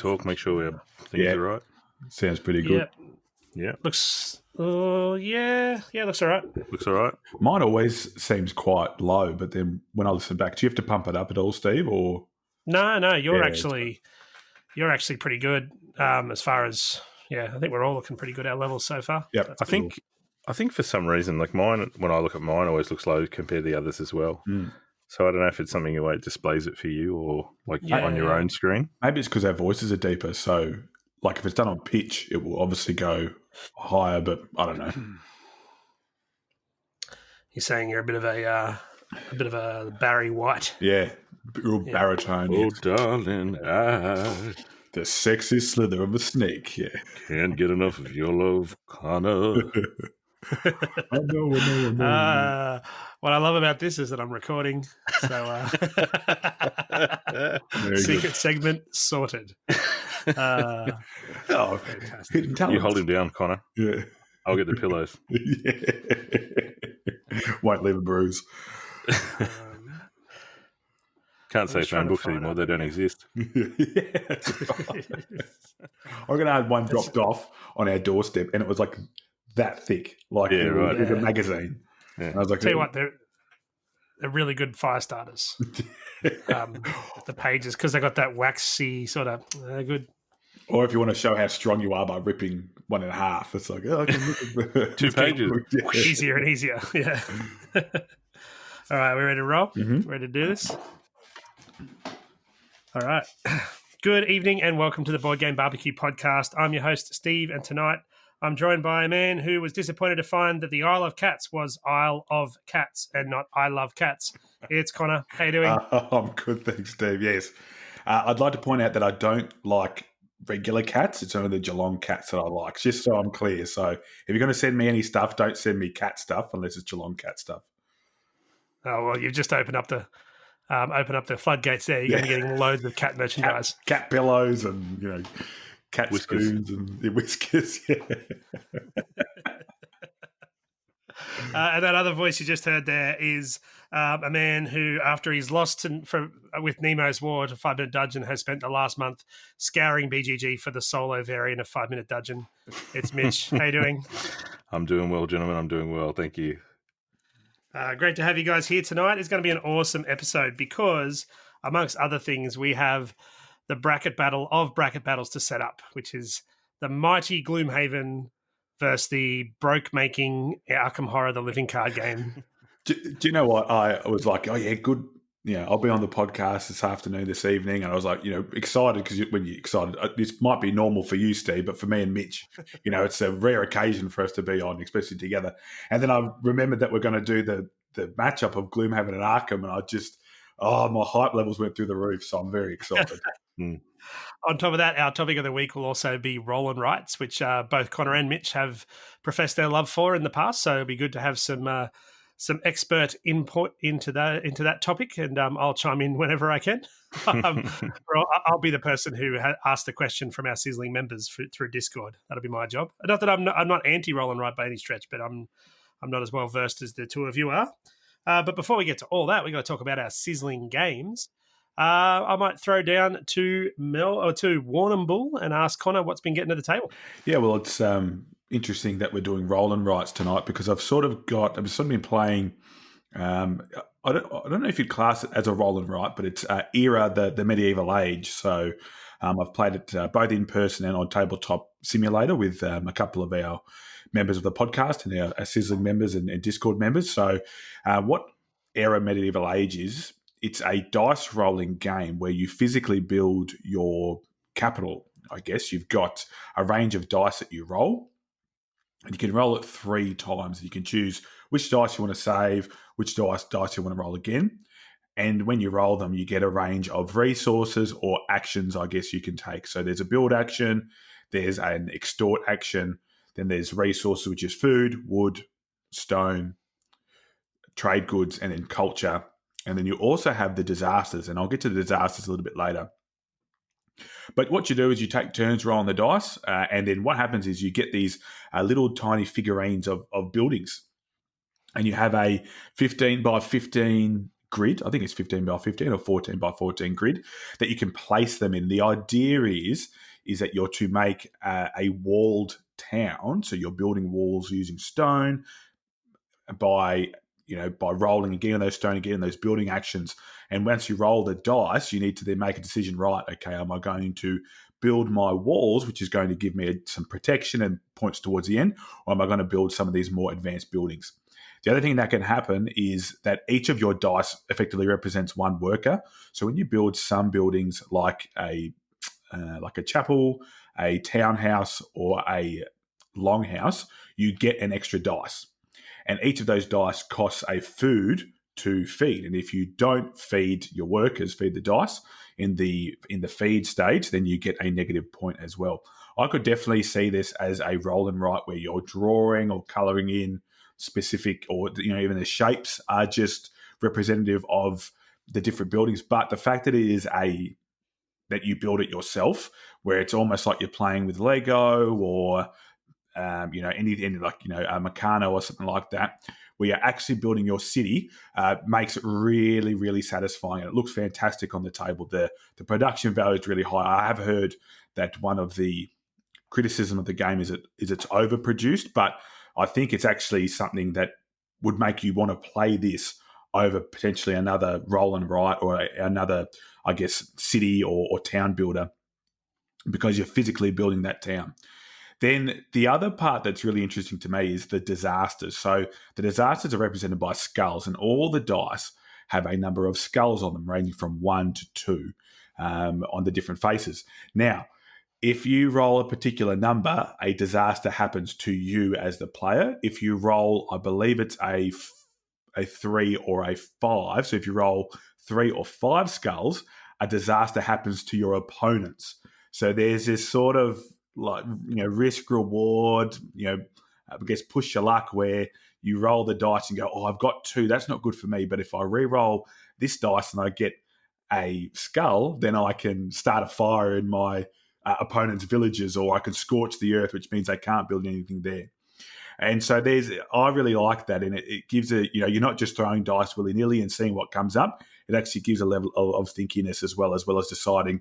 talk, make sure things are right. Sounds pretty good. Yeah. Looks, looks all right. Looks all right. Mine always seems quite low, but then when I listen back, do you have to pump it up at all, Steve? Or No, you're actually pretty good as far as I think we're all looking pretty good at our levels so far. Yep. I think for some reason, like mine, when I look at mine, always looks low compared to the others as well. So I don't know if it's something the way it displays it for you or like on your own screen. Maybe it's because our voices are deeper. So, like if it's done on pitch, it will obviously go higher. But I don't know. You're saying you're a bit of a Barry White. Yeah, real baritone. Oh, darling, the sexy slither of a snake. Yeah, can't get enough of your love, Connor. I know. What I love about this is that I'm recording, so secret segment sorted. Fantastic. You hold him down, Connor. Yeah, I'll get the pillows. Won't leave a bruise. Can't say phone books anymore; they don't exist. I'm gonna have one dropped off on our doorstep, and it was like that thick, like a magazine. Yeah. And I was like, tell you what, they're really good fire starters. The pages, because they got that waxy sort of good. Or if you want to show how strong you are by ripping 1.5, it's like, I can rip 2 pages. Easier and easier. Yeah. All right, we ready to roll? Mm-hmm. Ready to do this? All right. Good evening and welcome to the Board Game Barbecue Podcast. I'm your host, Steve, and tonight I'm joined by a man who was disappointed to find that the Isle of Cats was Isle of Cats and not I Love Cats. It's Connor. How you doing? I'm good, thanks, Steve. Yes. I'd like to point out that I don't like regular cats. It's only the Geelong cats that I like, just so I'm clear. So if you're going to send me any stuff, don't send me cat stuff unless it's Geelong cat stuff. Oh, well, you've just opened up the floodgates there. You're going to be getting loads of cat merchandise. Cat pillows and, cat whiskers. Spoons and whiskers. Yeah. And that other voice you just heard there is a man who, after he's lost with Nemo's War to 5-Minute Dungeon, has spent the last month scouring BGG for the solo variant of 5-Minute Dungeon. It's Mitch. How you doing? I'm doing well, gentlemen. I'm doing well. Thank you. Great to have you guys here tonight. It's going to be an awesome episode because, amongst other things, we have the bracket battle of bracket battles to set up, which is the mighty Gloomhaven versus the broke-making Arkham Horror, the living card game. Do you know what? I was like, oh, yeah, good. Yeah, I'll be on the podcast this evening. And I was like, excited because when you're excited, this might be normal for you, Steve, but for me and Mitch, it's a rare occasion for us to be on, especially together. And then I remembered that we're going to do the matchup of Gloomhaven and Arkham, and I just, my hype levels went through the roof, so I'm very excited. On top of that, our topic of the week will also be roll and rights, which both Connor and Mitch have professed their love for in the past. So it'll be good to have some expert input into that topic, and I'll chime in whenever I can. I'll be the person who asked the question from our sizzling members through Discord. That'll be my job. Not that I'm not anti roll and write by any stretch, but I'm not as well versed as the two of you are. But before we get to all that, we've got to talk about our sizzling games. I might throw down to Warrnambool and ask Connor what's been getting to the table. Yeah, well, it's interesting that we're doing roll and rights tonight because I've sort of been playing. I don't know if you'd class it as a roll and write, but it's Era, the medieval age. So I've played it both in person and on Tabletop Simulator with a couple of our members of the podcast and our sizzling members and Discord members. So what Era medieval age is? It's a dice rolling game where you physically build your capital. I guess you've got a range of dice that you roll, and you can roll it 3 times. You can choose which dice you want to save, which dice you want to roll again. And when you roll them, you get a range of resources or actions, I guess you can take. So there's a build action, there's an extort action, then there's resources, which is food, wood, stone, trade goods, and then culture. And then you also have the disasters, and I'll get to the disasters a little bit later. But what you do is you take turns rolling the dice, and then what happens is you get these little tiny figurines of buildings. And you have a 15 by 15 grid. I think it's 15 by 15 or 14 by 14 grid that you can place them in. The idea is that you're to make a walled town. So you're building walls using stone by rolling and getting those stone and getting those building actions. And once you roll the dice, you need to then make a decision, right, okay, am I going to build my walls, which is going to give me some protection and points towards the end, or am I going to build some of these more advanced buildings? The other thing that can happen is that each of your dice effectively represents one worker. So when you build some buildings like a chapel, a townhouse, or a longhouse, you get an extra dice. And each of those dice costs a food to feed. And if you don't feed your workers, feed the dice in the feed stage, then you get a negative point as well. I could definitely see this as a roll and write where you're drawing or colouring in specific, or even the shapes are just representative of the different buildings. But the fact that it is that you build it yourself, where it's almost like you're playing with Lego or anything like a Meccano or something like that, where you're actually building your city, makes it really, really satisfying. And it looks fantastic on the table. The production value is really high. I have heard that one of the criticism of the game is it's overproduced, but I think it's actually something that would make you want to play this over potentially another roll and write or another, I guess, city or town builder, because you're physically building that town. Then the other part that's really interesting to me is the disasters. So the disasters are represented by skulls, and all the dice have a number of skulls on them, ranging from 1 to 2 on the different faces. Now, if you roll a particular number, a disaster happens to you as the player. If you roll, I believe it's a 3 or a 5. So if you roll 3 or 5 skulls, a disaster happens to your opponents. So there's this sort of risk reward, I guess push your luck, where you roll the dice and go, oh, I've got 2. That's not good for me. But if I re-roll this dice and I get a skull, then I can start a fire in my opponent's villages, or I can scorch the earth, which means they can't build anything there. And so I really like that. And it gives you're not just throwing dice willy-nilly and seeing what comes up. It actually gives a level of thinkiness as well as deciding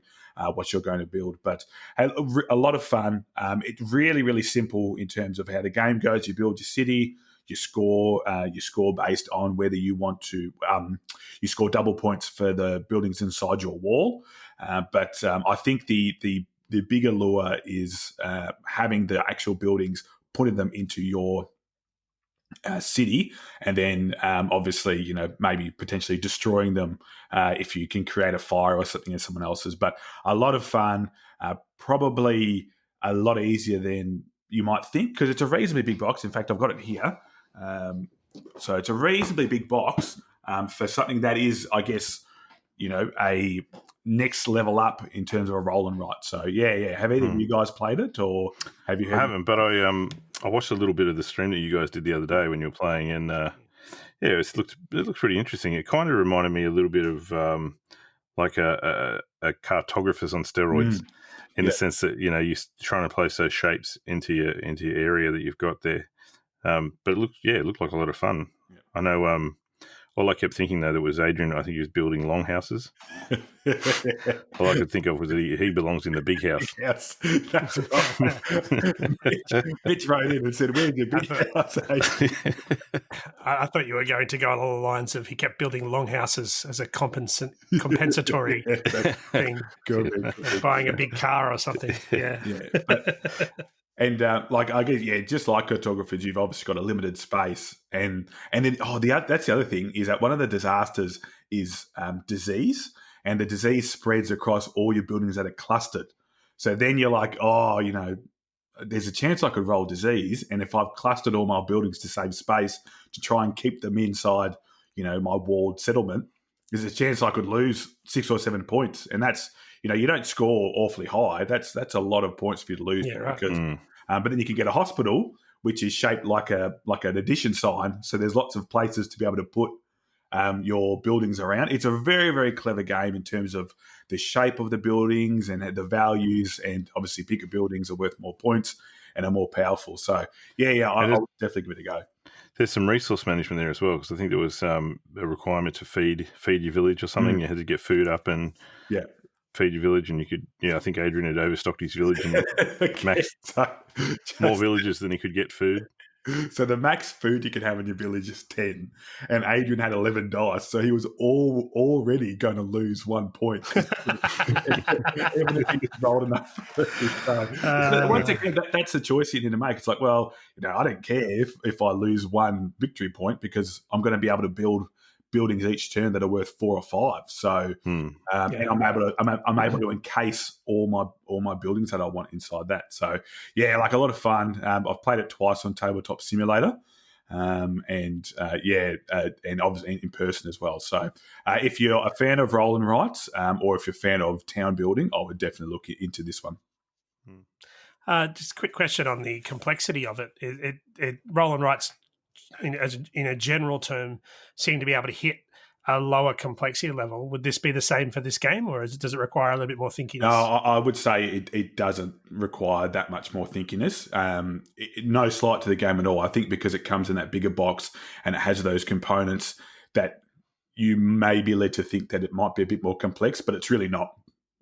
what you're going to build. But a lot of fun. It's really, really simple in terms of how the game goes. You build your city, you score based on whether you want to, you score double points for the buildings inside your wall. But I think the bigger lure is having the actual buildings, putting them into your city, and then obviously, maybe potentially destroying them if you can create a fire or something in someone else's. But a lot of fun, probably a lot easier than you might think, because it's a reasonably big box. In fact, I've got it here. So it's a reasonably big box for something that is, I guess, a next level up in terms of a roll and write. So yeah. Have either of you guys played it, or have you heard? I haven't, but I watched a little bit of the stream that you guys did the other day when you were playing, and it looked pretty interesting. It kind of reminded me a little bit of like a cartographers on steroids, in the sense that you're trying to place those shapes into your area that you've got there. But it looked like a lot of fun. Yeah. I know. All I kept thinking, though, that was Adrian, I think he was building longhouses. All I could think of was that he belongs in the big house. Yes, that's right. Mitch wrote in and said, where's your big house? I thought you were going to go along the lines of he kept building longhouses as a compensatory thing. Good. Buying a big car or something. Yeah. And I guess, just like cartographers, you've obviously got a limited space, and then that's the other thing, is that one of the disasters is disease, and the disease spreads across all your buildings that are clustered. So then you're like, there's a chance I could roll disease, and if I've clustered all my buildings to save space to try and keep them inside, my walled settlement, there's a chance I could lose 6 or 7 points, and that's you don't score awfully high. That's a lot of points for you to lose. Yeah, right. Because, but then you can get a hospital which is shaped like an addition sign. So there's lots of places to be able to put your buildings around. It's a very, very clever game in terms of the shape of the buildings and the values, and obviously bigger buildings are worth more points. and are more powerful. So I would definitely give it a go. There's some resource management there as well, because I think there was a requirement to feed your village or something. You had to get food up and feed your village, and you could. Yeah, I think Adrian had overstocked his village and maxed more villages than he could get food. So the max food you can have in your village is 10, and Adrian had 11 dice, so he was already going to lose 1 point. Even if he rolled enough. So, once again, that's the choice you need to make. It's like, well, I don't care if I lose 1 victory point, because I'm going to be able to build buildings each turn that are worth 4 or 5. So, and I'm able to encase all my buildings that I want inside that. So, like a lot of fun. I've played it twice on Tabletop Simulator, and obviously in person as well. So, if you're a fan of roll and writes, or if you're a fan of town building, I would definitely look into this one. Just a quick question on the complexity of it. It roll and writes, in a general term, seem to be able to hit a lower complexity level. Would this be the same for this game, or does it require a little bit more thinkiness? No, I would say it doesn't require that much more thinkiness. No slight to the game at all. I think because it comes in that bigger box and it has those components that you may be led to think that it might be a bit more complex, but it's really not.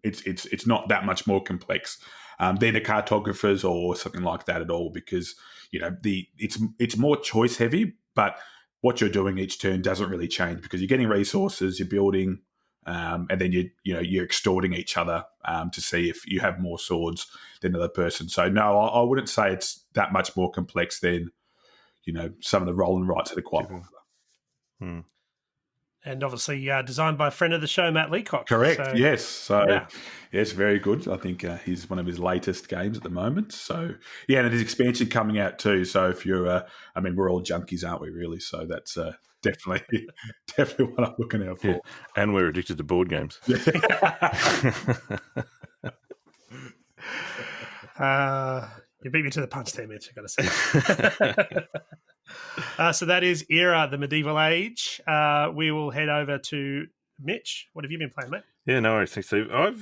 It's not that much more complex than the cartographers or something like that at all, because it's more choice heavy, but what you're doing each turn doesn't really change, because you're getting resources, you're building, and then you're extorting each other to see if you have more swords than the other person. So no, I wouldn't say it's that much more complex than some of the roll and writes that are quite popular. And obviously designed by a friend of the show, Matt Leacock. Correct, so, yes. So, yes, very good. I think he's one of his latest games at the moment. So, and there's expansion coming out too. So if you're, we're all junkies, aren't we, really? So that's definitely what I'm looking out for. Yeah. And we're addicted to board games. You beat me to the punch there, Mitch, I've got to say. So that is Era, the medieval age. We will head over to Mitch. What have you been playing, mate? Yeah, no worries. Thanks, Steve. I'm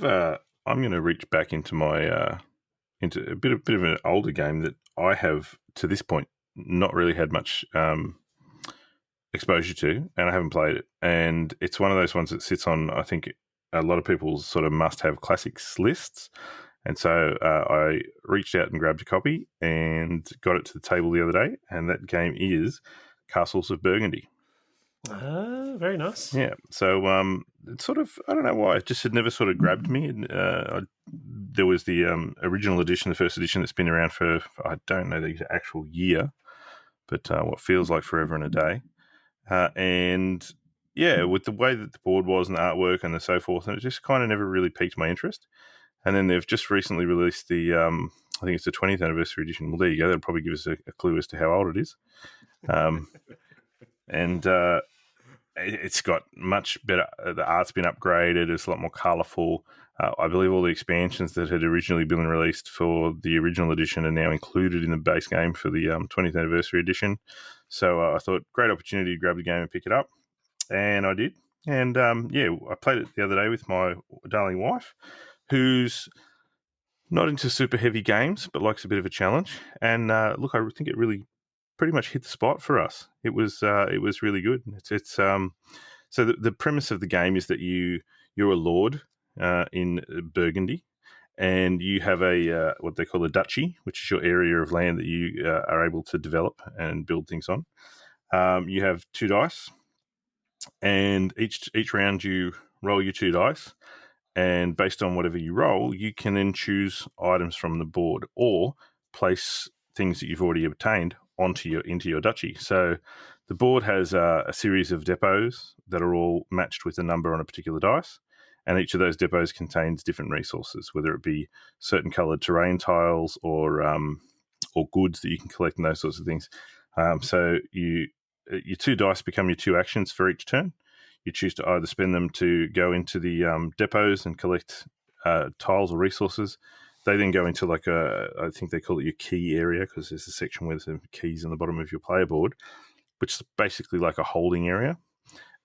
going to reach back into my into a bit of an older game that I have to this point not really had much exposure to, and I haven't played it. And it's one of those ones that sits on, I think, a lot of people's sort of must-have classics lists. And so I reached out and grabbed a copy and got it to the table the other day, and that game is Castles of Burgundy. Very nice. Yeah. So it's sort of, I don't know why, it just had never sort of grabbed me. There was the original edition, the first edition that's been around for, I don't know the actual year, but what feels like forever and a day. And yeah, with the way that the board was and the artwork and so forth, and it just kind of never really piqued my interest. And then they've just recently released the, I think it's the 20th anniversary edition. Well, there you go. That'll probably give us a clue as to how old it is. And it's got much better. The art's been upgraded. It's a lot more colourful. I believe all the expansions that had originally been released for the original edition are now included in the base game for the 20th anniversary edition. So I thought, great opportunity to grab the game and pick it up. And I did. And I played it the other day with my darling wife, who's not into super heavy games, but likes a bit of a challenge. And look, I think it really pretty much hit the spot for us. It was really good. It's so the premise of the game is that you're a lord in Burgundy, and you have a what they call a duchy, which is your area of land that you are able to develop and build things on. You have 2 dice, and each round you roll your 2 dice. And based on whatever you roll, you can then choose items from the board or place things that you've already obtained into your duchy. So the board has a series of depots that are all matched with a number on a particular dice, and each of those depots contains different resources, whether it be certain coloured terrain tiles or goods that you can collect and those sorts of things. So your 2 dice become your 2 actions for each turn. You choose to either spend them to go into the depots and collect tiles or resources. They then go into I think they call it your key area, because there's a section where there's keys on the bottom of your player board, which is basically like a holding area.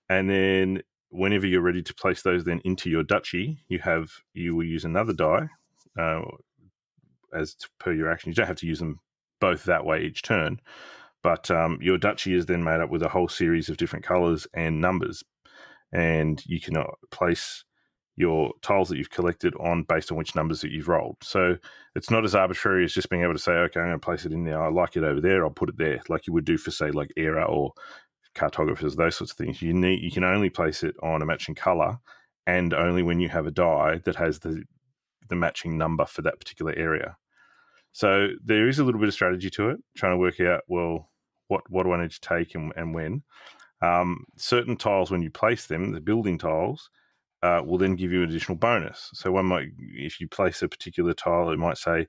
And then whenever you're ready to place those then into your duchy, you will use another die, as per your action. You don't have to use them both that way each turn, but your duchy is then made up with a whole series of different colours and numbers, and you can place your tiles that you've collected on based on which numbers that you've rolled. So it's not as arbitrary as just being able to say, okay, I'm going to place it in there. I like it over there. I'll put it there, like you would do for, say, like Era or cartographers, those sorts of things. You can only place it on a matching color, and only when you have a die that has the matching number for that particular area. So there is a little bit of strategy to it, trying to work out, well, what do I need to take and when. Certain tiles, when you place them, the building tiles, will then give you an additional bonus. So one might, if you place a particular tile, it might say,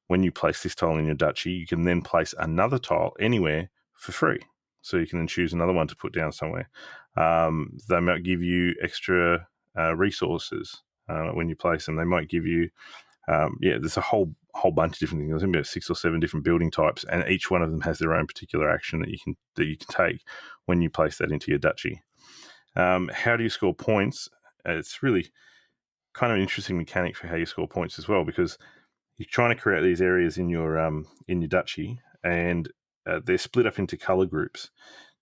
when you place this tile in your duchy, you can then place another tile anywhere for free. So you can then choose another one to put down somewhere. They might give you extra resources when you place them. They might give you, there's a whole bunch of different things. There's about 6 or 7 different building types, and each one of them has their own particular action that you can take when you place that into your duchy. How do you score points? It's really kind of an interesting mechanic for how you score points as well, because you're trying to create these areas in your duchy, and they're split up into color groups.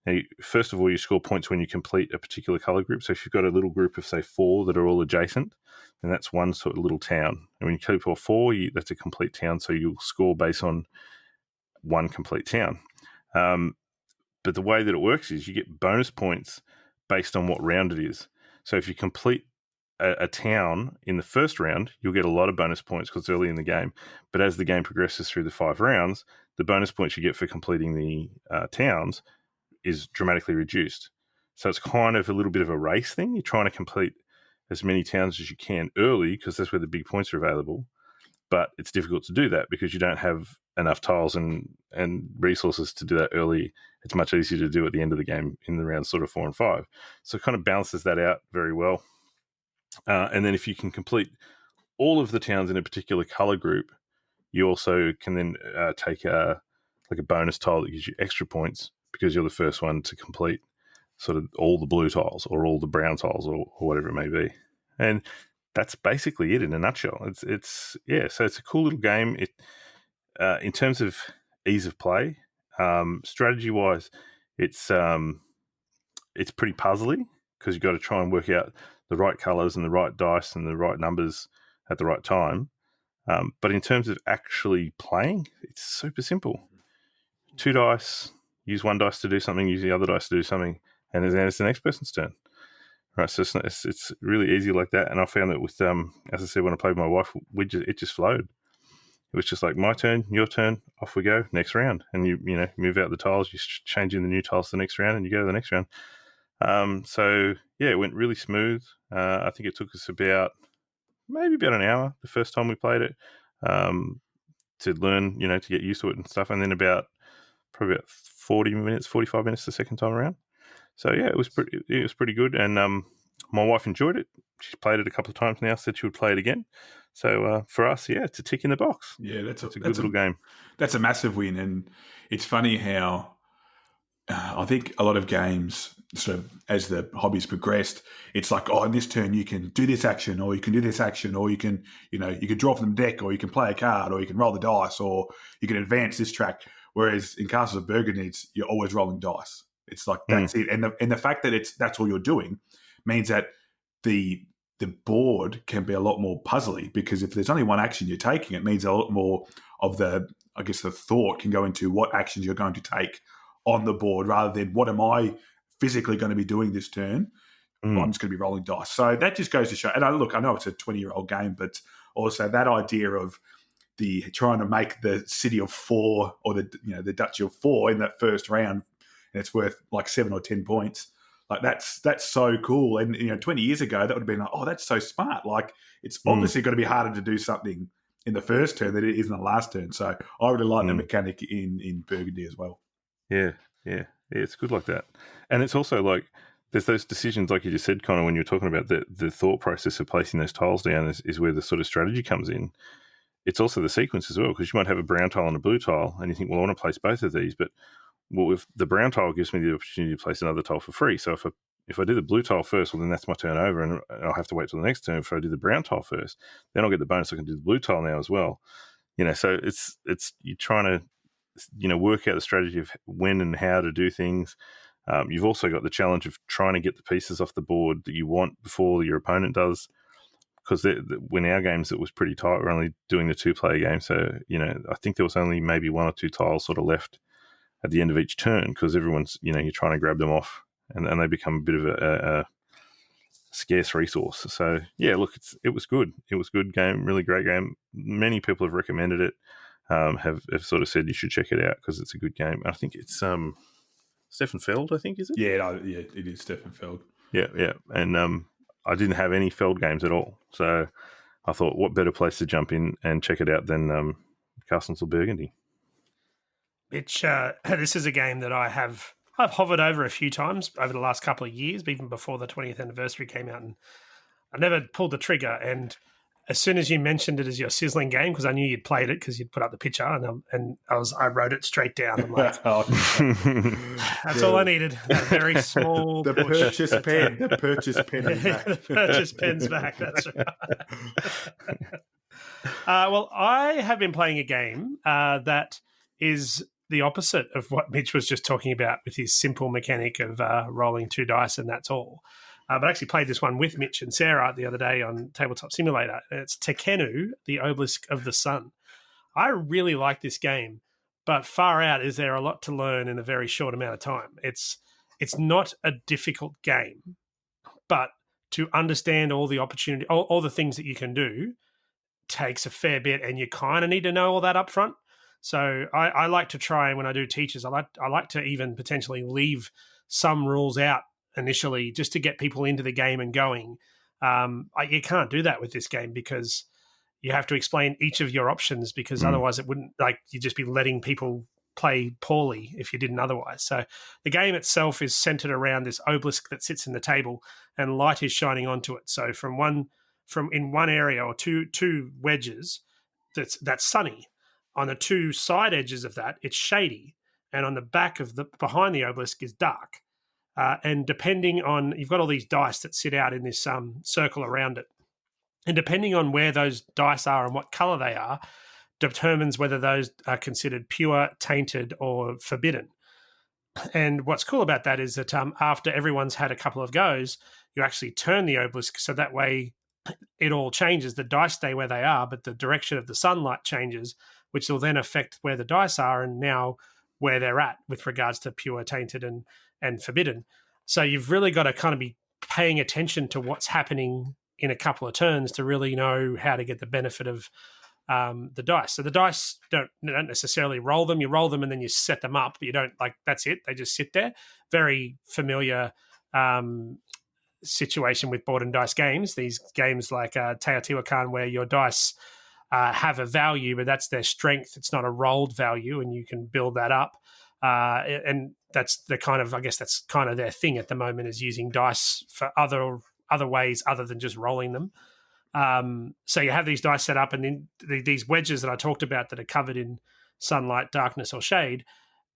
Now, first of all, you score points when you complete a particular color group. So if you've got a little group of, say, 4 that are all adjacent, then that's one sort of little town. And when you keep all 4, that's a complete town. So you'll score based on one complete town. But the way that it works is you get bonus points based on what round it is. So if you complete a town in the first round, you'll get a lot of bonus points because it's early in the game. But as the game progresses through the 5 rounds, the bonus points you get for completing the towns is dramatically reduced. So it's kind of a little bit of a race thing. You're trying to complete as many towns as you can early because that's where the big points are available. But it's difficult to do that because you don't have enough tiles and resources to do that early. It's much easier to do at the end of the game in the rounds sort of 4 and 5. So it kind of balances that out very well. And then if you can complete all of the towns in a particular color group, you also can then take a bonus tile that gives you extra points because you're the first one to complete sort of all the blue tiles or all the brown tiles or whatever it may be. And that's basically it in a nutshell. So it's a cool little game. It in terms of ease of play, strategy wise, it's pretty puzzly because you've got to try and work out the right colors and the right dice and the right numbers at the right time. But in terms of actually playing, it's super simple. 2 dice, use 1 dice to do something, use the other dice to do something, and then it's the next person's turn. Right, so it's really easy like that. And I found that with, as I said, when I played with my wife, it just flowed. It was just like my turn, your turn, off we go, next round. And you move out the tiles, you change in the new tiles the next round, and you go to the next round. It went really smooth. I think it took us maybe about an hour the first time we played it to learn, to get used to it and stuff. And then probably about 45 minutes the second time around. So yeah, it was pretty good. And my wife enjoyed it. She's played it a couple of times now, said she would play it again. So for us, it's a tick in the box. Yeah, that's a good little game. That's a massive win. And it's funny how I think a lot of games, sort of as the hobby's progressed, it's like, in this turn you can do this action, or you can do this action, or you can, you can draw from the deck, or you can play a card, or you can roll the dice, or you can advance this track. Whereas in Castles of Burgundy, you're always rolling dice. It's like that's it, and the fact that that's all you're doing means that the board can be a lot more puzzly, because if there's only one action you're taking, it means a lot more of the thought can go into what actions you're going to take on the board, rather than what am I physically going to be doing this turn. I'm just going to be rolling dice. So that just goes to show. And I know it's a 20-year-old game, but also that idea of the trying to make the city of 4 or the duchy of 4 in that first round, and it's worth like 7 or 10 points. Like that's so cool. And 20 years ago, that would have been like, that's so smart. Like it's obviously going to be harder to do something in the first turn than it is in the last turn. So I really like the mechanic in Burgundy as well. Yeah, it's good like that. And it's also like there's those decisions, like you just said, Connor, when you're talking about the thought process of placing those tiles down is where the sort of strategy comes in. It's also the sequence as well, because you might have a brown tile and a blue tile, and you think, well, I want to place both of these, but if the brown tile gives me the opportunity to place another tile for free. So if I do the blue tile first, well, then that's my turn over, and I'll have to wait till the next turn. If I do the brown tile first, then I'll get the bonus. I can do the blue tile now as well. So it's you're trying to work out the strategy of when and how to do things. You've also got the challenge of trying to get the pieces off the board that you want before your opponent does. Because when our games, it was pretty tight. We're only doing the 2-player game, so I think there was only maybe 1 or 2 tiles sort of left at the end of each turn, because everyone's you're trying to grab them off, and they become a bit of a scarce resource. So yeah, look, it was good. It was a good game, really great game. Many people have recommended it, have sort of said you should check it out because it's a good game. I think it's Stefan Feld, I think, is it? Yeah, it is Stefan Feld. Yeah, and I didn't have any Feld games at all, so I thought, what better place to jump in and check it out than Castle Burgundy. Which this is a game that I've hovered over a few times over the last couple of years, even before the 20th anniversary came out, and I never pulled the trigger. And as soon as you mentioned it as your sizzling game, because I knew you'd played it because you'd put up the picture, and I wrote it straight down. I'm like, that's all I needed. That very small the purchase pen. The purchase pen is back. The purchase pen's back. That's right. Well, I have been playing a game that is the opposite of what Mitch was just talking about with his simple mechanic of rolling 2 dice and that's all. But I actually played this one with Mitch and Sarah the other day on Tabletop Simulator. It's Tekhenu, the Obelisk of the Sun. I really like this game, but far out is there a lot to learn in a very short amount of time. It's not a difficult game, but to understand all the opportunity, all the things that you can do takes a fair bit, and you kind of need to know all that up front. So I like to try, when I do teachers, I like to even potentially leave some rules out initially just to get people into the game and going. You can't do that with this game because you have to explain each of your options, because otherwise it wouldn't, you'd just be letting people play poorly if you didn't otherwise. So the game itself is centered around this obelisk that sits in the table, and light is shining onto it. So from in one area, or two wedges, that's sunny. On the 2 side edges of that, it's shady, and on the back of behind the obelisk is dark. And depending on, you've got all these dice that sit out in this circle around it, and depending on where those dice are and what color they are, determines whether those are considered pure, tainted, or forbidden. And what's cool about that is that after everyone's had a couple of goes, you actually turn the obelisk so that way it all changes. The dice stay where they are, but the direction of the sunlight changes, which will then affect where the dice are and now where they're at with regards to pure, tainted, and forbidden. So you've really got to kind of be paying attention to what's happening in a couple of turns to really know how to get the benefit of the dice. So the dice don't necessarily roll them. You roll them and then you set them up, but you don't, that's it. They just sit there. Very familiar situation with board and dice games. These games like Teotihuacan, where your dice have a value, but that's their strength. It's not a rolled value, and you can build that up. And that's the kind of, I guess that's kind of their thing at the moment, is using dice for other ways other than just rolling them. So you have these dice set up, and then these wedges that I talked about that are covered in sunlight, darkness, or shade,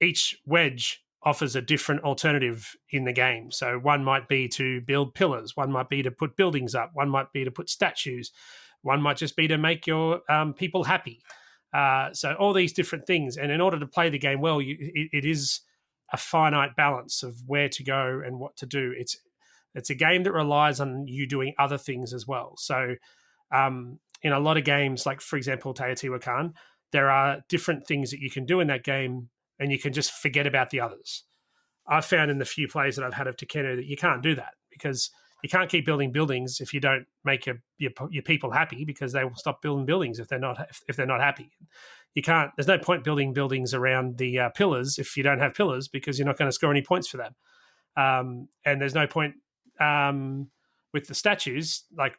each wedge offers a different alternative in the game. So one might be to build pillars, one might be to put buildings up, one might be to put statues, one might just be to make your people happy. So all these different things. And in order to play the game well, it is a finite balance of where to go and what to do. It's a game that relies on you doing other things as well. So in a lot of games, like, for example, Teotihuacan, there are different things that you can do in that game, and you can just forget about the others. I've found in the few plays that I've had of Tekhenu that you can't do that, because you can't keep building buildings if you don't make your people happy, because they will stop building buildings if they're not happy. You can't. There's no point building buildings around the pillars if you don't have pillars, because you're not going to score any points for them. And there's no point with the statues, like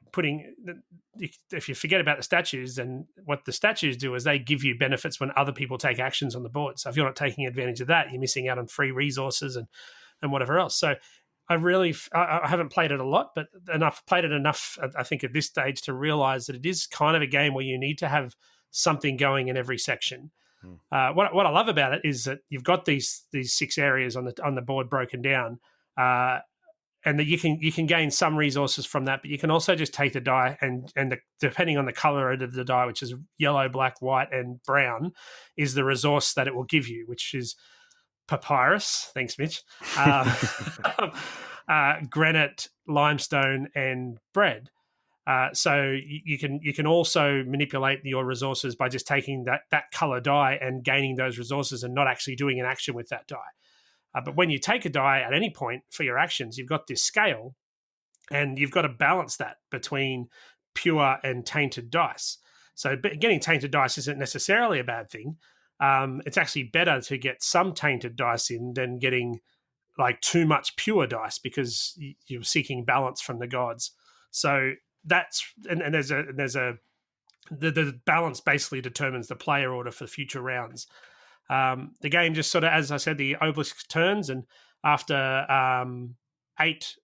if you forget about the statues, then what the statues do is they give you benefits when other people take actions on the board. So if you're not taking advantage of that, you're missing out on free resources and whatever else. So I haven't played it a lot, but played it enough, I think, at this stage to realize that it is kind of a game where you need to have something going in every section. What I love about it is that you've got these 6 areas on the board broken down, and that you can gain some resources from that, but you can also just take the die and depending on the color of the die, which is yellow, black, white, and brown, is the resource that it will give you, which is papyrus. Thanks, Mitch. Granite, limestone, and bread. So you can also manipulate your resources by just taking that color die and gaining those resources and not actually doing an action with that die. But when you take a die at any point for your actions, you've got this scale, and you've got to balance that between pure and tainted dice. So getting tainted dice isn't necessarily a bad thing. It's actually better to get some tainted dice in than getting like too much pure dice, because you're seeking balance from the gods. So that's and there's the balance basically determines the player order for future rounds. The game just sort of, as I said, the obelisk turns, and after eight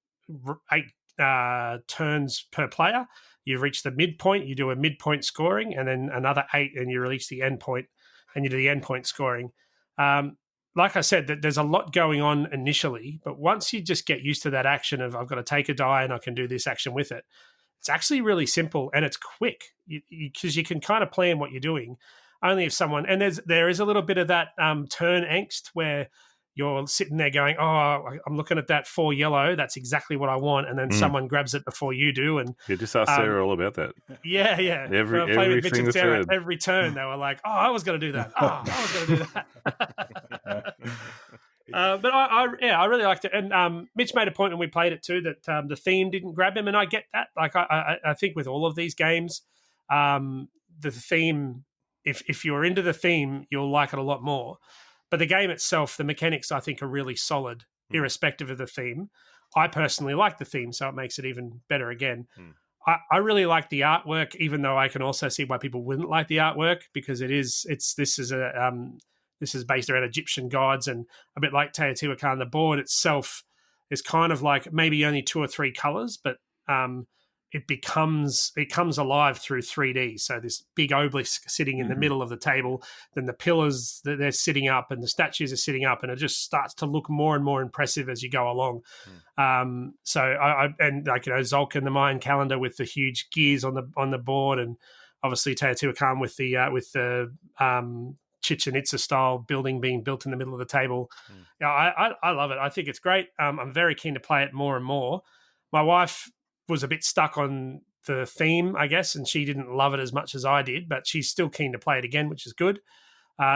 turns per player, you reach the midpoint. You do a midpoint scoring, and then another 8, and you release the endpoint, and you do the endpoint scoring. Like I said, there's a lot going on initially, but once you just get used to that action of I've got to take a die and I can do this action with it, it's actually really simple and it's quick because you can kind of plan what you're doing. Only if someone, and there is a little bit of that turn angst where you're sitting there going, oh, I'm looking at that 4 yellow. That's exactly what I want. And then someone grabs it before you do. And just ask Sarah all about that. Yeah. Every single Sarah, turn. every turn they were like, oh, I was going to do that. Oh, I was going to do that. But I really liked it. And Mitch made a point when we played it too that the theme didn't grab him. And I get that. Like I think with all of these games, the theme, if you're into the theme, you'll like it a lot more. But the game itself, the mechanics, I think, are really solid, irrespective of the theme. I personally like the theme, so it makes it even better again. I really like the artwork, even though I can also see why people wouldn't like the artwork, because this is based around Egyptian gods, and a bit like Teotihuacan. The board itself is kind of like maybe only 2 or 3 colors, but it comes alive through 3D. So this big obelisk sitting in the middle of the table, then the pillars that they're sitting up and the statues are sitting up, and it just starts to look more and more impressive as you go along. So Zolk and the Mayan calendar with the huge gears on the board, and obviously Teotihuacan with the Chichen Itza style building being built in the middle of the table. Yeah, I love it. I think it's great. I'm very keen to play it more and more. My wife was a bit stuck on the theme, I guess, and she didn't love it as much as I did, but she's still keen to play it again, which is good.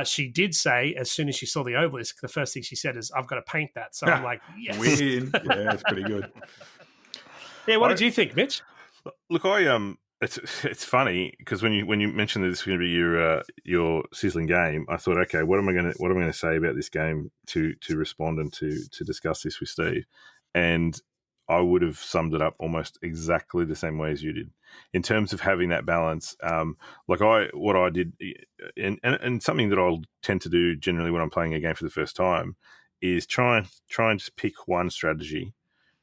She did say, as soon as she saw the obelisk, the first thing she said is, I've got to paint that. So I'm like, yes. Win. Yeah, it's pretty good. Yeah, what did you think, Mitch? Look, it's funny because when you mentioned that this was going to be your sizzling game, I thought, okay, what am I going to say about this game to respond and to discuss this with Steve? And I would have summed it up almost exactly the same way as you did in terms of having that balance. What I did, and something that I'll tend to do generally when I'm playing a game for the first time is try and just pick one strategy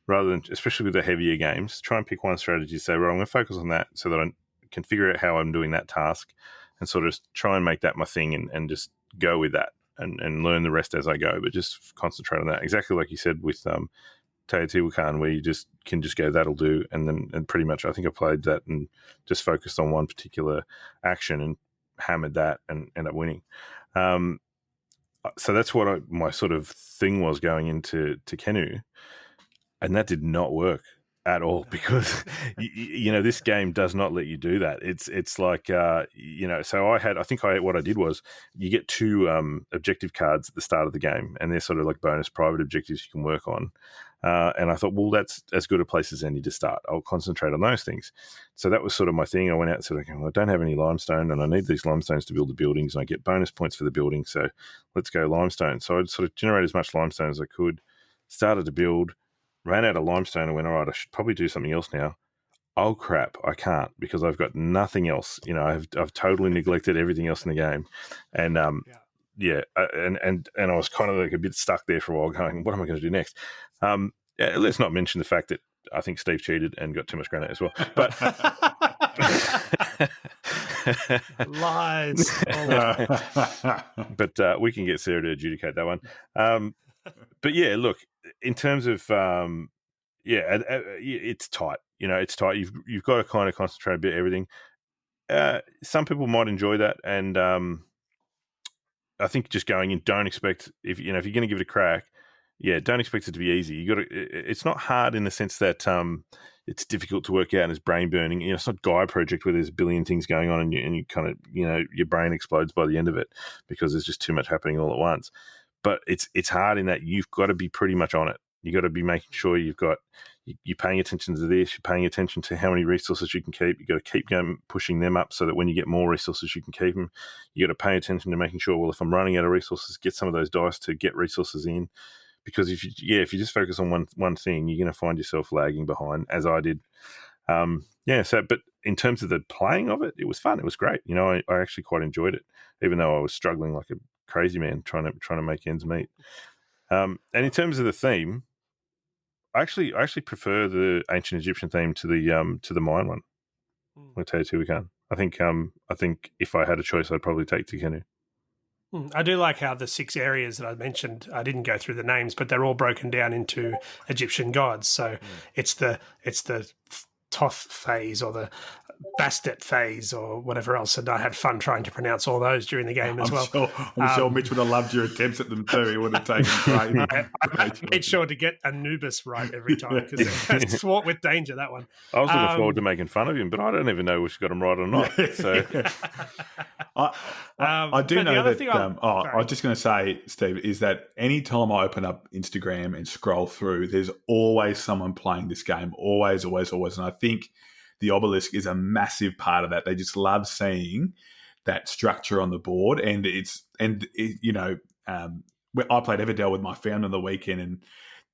rather than, especially with the heavier games, try and pick one strategy. Say, well, I'm going to focus on that so that I can figure out how I'm doing that task and sort of try and make that my thing and just go with that and learn the rest as I go, but just concentrate on that. Exactly like you said with Teotihuacan, where you can just go, that'll do, and pretty much I think I played that and just focused on one particular action and hammered that and ended up winning. So that's what my sort of thing was going into Tekhenu, and that did not work at all because this game does not let you do that. It's like so what I did was you get 2 objective cards at the start of the game, and they're sort of like bonus private objectives you can work on. And I thought, well, that's as good a place as any to start. I'll concentrate on those things. So that was sort of my thing. I went out and said, okay, well, I don't have any limestone and I need these limestones to build the buildings, and I get bonus points for the building. So let's go limestone. So I'd sort of generate as much limestone as I could, started to build, ran out of limestone and went, all right, I should probably do something else now. Oh, crap, I can't because I've got nothing else. I've totally neglected everything else in the game. And, and I was kind of like a bit stuck there for a while going, what am I going to do next? Let's not mention the fact that I think Steve cheated and got too much granite as well. But lies. But we can get Sarah to adjudicate that one. But yeah, look, in terms of it's tight. It's tight. You've got to kind of concentrate a bit everything. Some people might enjoy that, and I think just going in, don't expect if you're going to give it a crack. Yeah, don't expect it to be easy. You got to. It's not hard in the sense that it's difficult to work out and it's brain burning. It's not Gaia Project where there's a billion things going on and you kind of your brain explodes by the end of it because there's just too much happening all at once. But it's hard in that you've got to be pretty much on it. You got to be making sure you're paying attention to this. You're paying attention to how many resources you can keep. You got to keep going, pushing them up so that when you get more resources, you can keep them. You got to pay attention to making sure. Well, if I'm running out of resources, get some of those dice to get resources in. Because if you just focus on one thing, you're going to find yourself lagging behind, as I did. But in terms of the playing of it, it was fun. It was great. I actually quite enjoyed it, even though I was struggling like a crazy man trying to make ends meet. And in terms of the theme, I actually prefer the ancient Egyptian theme to the Mayan one. I'll tell you Tehuacan. I think if I had a choice, I'd probably take Tekhenu. I do like how the 6 areas that I mentioned, I didn't go through the names, but they're all broken down into Egyptian gods. So it's the Thoth phase or the Bastet phase or whatever else. And I had fun trying to pronounce all those during the game as well. I'm sure Mitch would have loved your attempts at them too. He would have taken great. I made sure to get Anubis right every time because it's fraught with danger, that one. I was looking forward to making fun of him, but I don't even know if she got him right or not. So I do know that. I was just going to say, Steve, is that any time I open up Instagram and scroll through, there's always someone playing this game. Always. And I think the obelisk is a massive part of that. They just love seeing that structure on the board, and I played Everdell with my family on the weekend, and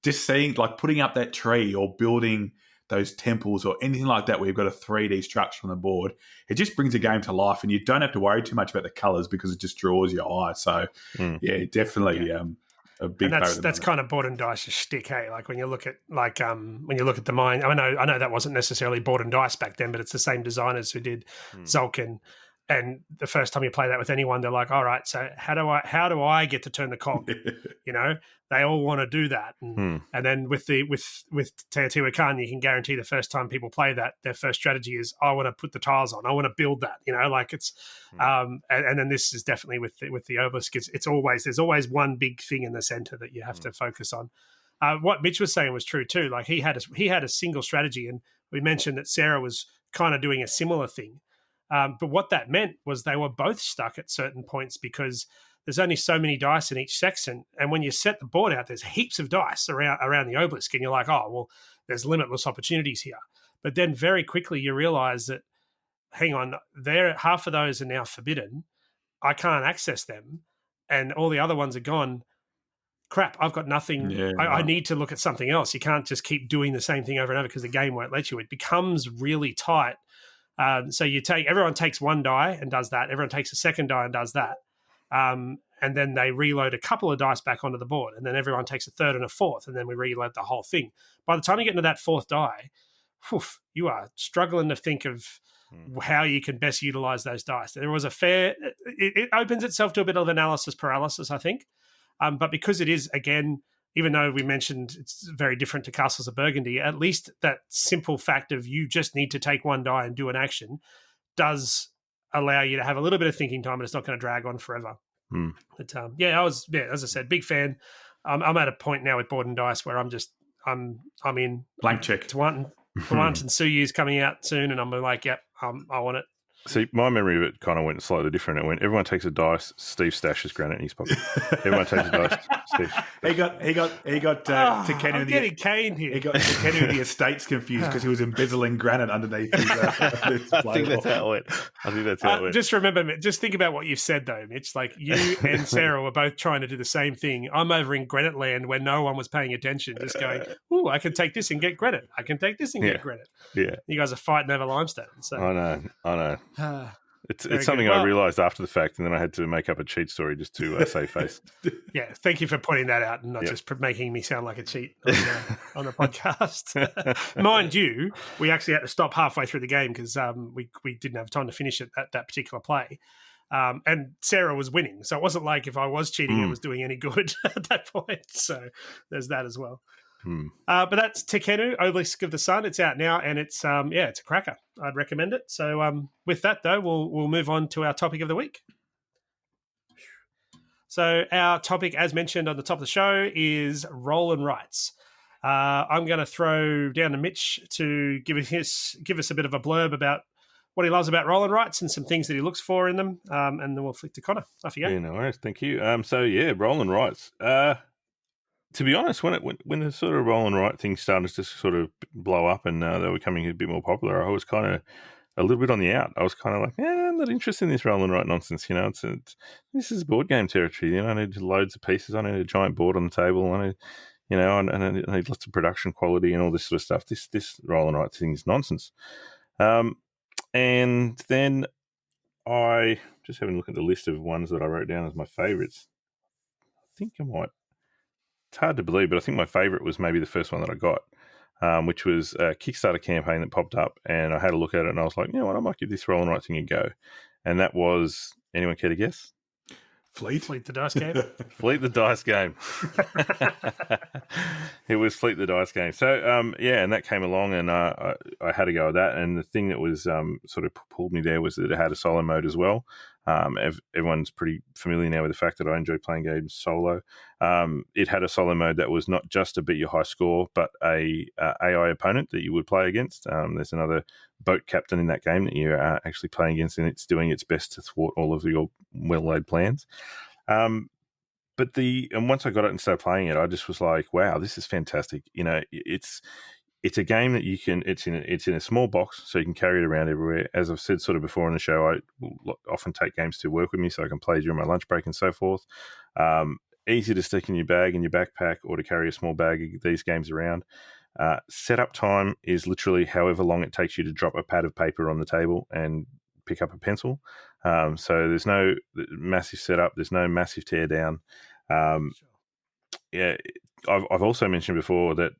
just seeing like putting up that tree or building those temples or anything like that where you've got a 3D structure on the board, it just brings the game to life, and you don't have to worry too much about the colours because it just draws your eye. So definitely. A big and that's kind of board and dice's shtick, hey? Like when you look at the mine, I know that wasn't necessarily board and dice back then, but it's the same designers who did Zolkin. And the first time you play that with anyone, they're like, all right, so how do I get to turn the cog? They all want to do that. And then with Teotihuacan, you can guarantee the first time people play that, their first strategy is, I want to put the tiles on. I want to build that, and then this is definitely with the obelisk. There's always one big thing in the center that you have to focus on. What Mitch was saying was true too. Like he had a single strategy, and we mentioned that Sarah was kind of doing a similar thing. But what that meant was they were both stuck at certain points because there's only so many dice in each section. And when you set the board out, there's heaps of dice around the obelisk. And you're like, oh, well, there's limitless opportunities here. But then very quickly you realize that, hang on, half of those are now forbidden. I can't access them. And all the other ones are gone. Crap, I've got nothing. Yeah, I need to look at something else. You can't just keep doing the same thing over and over because the game won't let you. It becomes really tight. So everyone takes one die and does that. Everyone takes a second die and does that. And then they reload a couple of dice back onto the board. And then everyone takes a third and a fourth. And then we reload the whole thing. By the time you get into that fourth die, you are struggling to think of how you can best utilize those dice. There was it opens itself to a bit of analysis paralysis, I think. But because it is, again, even though we mentioned it's very different to Castles of Burgundy, at least that simple fact of you just need to take one die and do an action does allow you to have a little bit of thinking time, and it's not going to drag on forever. But as I said, big fan. I'm at a point now with board and dice where I'm in blank check. Tawant and Suyu's coming out soon, and I'm like, yep, I want it. See, my memory of it kind of went slightly different. It went, everyone takes a dice, Steve stashes granite in his pocket. Everyone takes a dice, Steve. He got Tekhenu getting caned here. He got Tekhenu the estates confused because he was embezzling granite underneath his I think that's how it went. Just remember, just think about what you've said though, Mitch. Like you and Sarah were both trying to do the same thing. I'm over in granite land where no one was paying attention, just going, "Ooh, I can take this and get granite. I can take this and get granite." Yeah, you guys are fighting over limestone. So I know. It's something I realised after the fact, and then I had to make up a cheat story just to save face. Yeah, thank you for pointing that out and not just making me sound like a cheat on the podcast. Mind you, we actually had to stop halfway through the game because we didn't have time to finish it at that particular play. And Sarah was winning, so it wasn't like if I was cheating, it was doing any good at that point. So there's that as well. But that's Tekhenu, Obelisk of the Sun. It's out now, and it's it's a cracker. I'd recommend it. So with that, though, we'll move on to our topic of the week. So our topic, as mentioned on the top of the show, is roll and rights. I'm going to throw down to Mitch to give us a bit of a blurb about what he loves about roll and rights and some things that he looks for in them, and then we'll flick to Connor. Off you go. Yeah, no worries. Thank you. Roll and rights. To be honest, when the sort of roll and write thing started to sort of blow up and they were becoming a bit more popular, I was kind of a little bit on the out. I was kind of like, I'm not interested in this roll and write nonsense. This is board game territory. I need loads of pieces. I need a giant board on the table. I need, and I need lots of production quality and all this sort of stuff. This roll and write thing is nonsense. And then I just having a look at the list of ones that I wrote down as my favourites. I think I might. It's hard to believe, but I think my favourite was maybe the first one that I got, which was a Kickstarter campaign that popped up, and I had a look at it, and I was like, you know what, I might give this roll and write thing a go. And that was, anyone care to guess? Fleet the Dice Game. Fleet the Dice Game. It was Fleet the Dice Game. So, and that came along, and I had to go with that. And the thing that was sort of pulled me there was that it had a solo mode as well. Everyone's pretty familiar now with the fact that I enjoy playing games solo. It had a solo mode that was not just to beat your high score, but a AI opponent that you would play against. There's another boat captain in that game that you're actually playing against, and it's doing its best to thwart all of your well-laid plans. And once I got it and started playing it, I just was like, wow, this is fantastic. It's a game that you can. It's in a small box, so you can carry it around everywhere. As I've said sort of before on the show, I will often take games to work with me, so I can play during my lunch break and so forth. Easy to stick in your bag, in your backpack, or to carry a small bag of these games around. Setup time is literally however long it takes you to drop a pad of paper on the table and pick up a pencil. So there's no massive setup. There's no massive tear down. I've also mentioned before that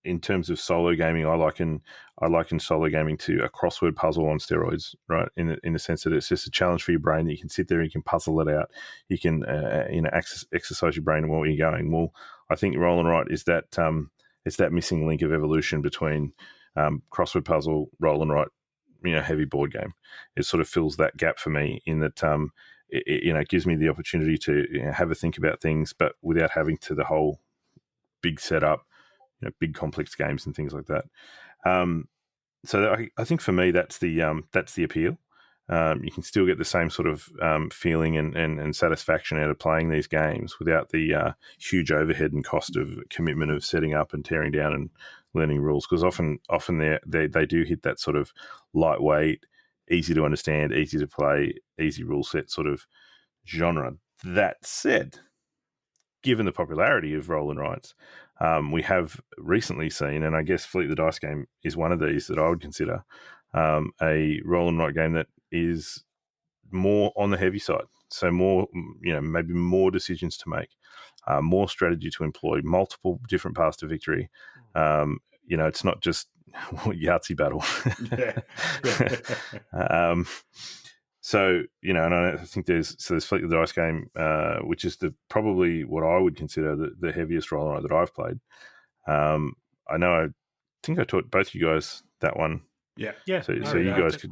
in terms of solo gaming, I liken solo gaming to a crossword puzzle on steroids, right? In the sense that it's just a challenge for your brain that you can sit there and you can puzzle it out. You can exercise your brain and where you're going. Well, I think roll and write is that it's that missing link of evolution between crossword puzzle, roll and write, heavy board game. It sort of fills that gap for me in that it gives me the opportunity to have a think about things, but without having to the whole big setup. Big complex games and things like that. So I think for me that's the appeal. You can still get the same sort of feeling and satisfaction out of playing these games without the huge overhead and cost of commitment of setting up and tearing down and learning rules. Because often they do hit that sort of lightweight, easy to understand, easy to play, easy rule set sort of genre. That said, given the popularity of roll and rights, we have recently seen, and I guess Fleet the Dice Game is one of these that I would consider, a roll and write game that is more on the heavy side. So more, maybe more decisions to make, more strategy to employ, multiple different paths to victory. It's not just Yahtzee battle. So, and I think there's Fleet of the Dice Game, which is probably what I would consider the heaviest roll and write that I've played. I think I taught both you guys that one. Yeah. So you guys could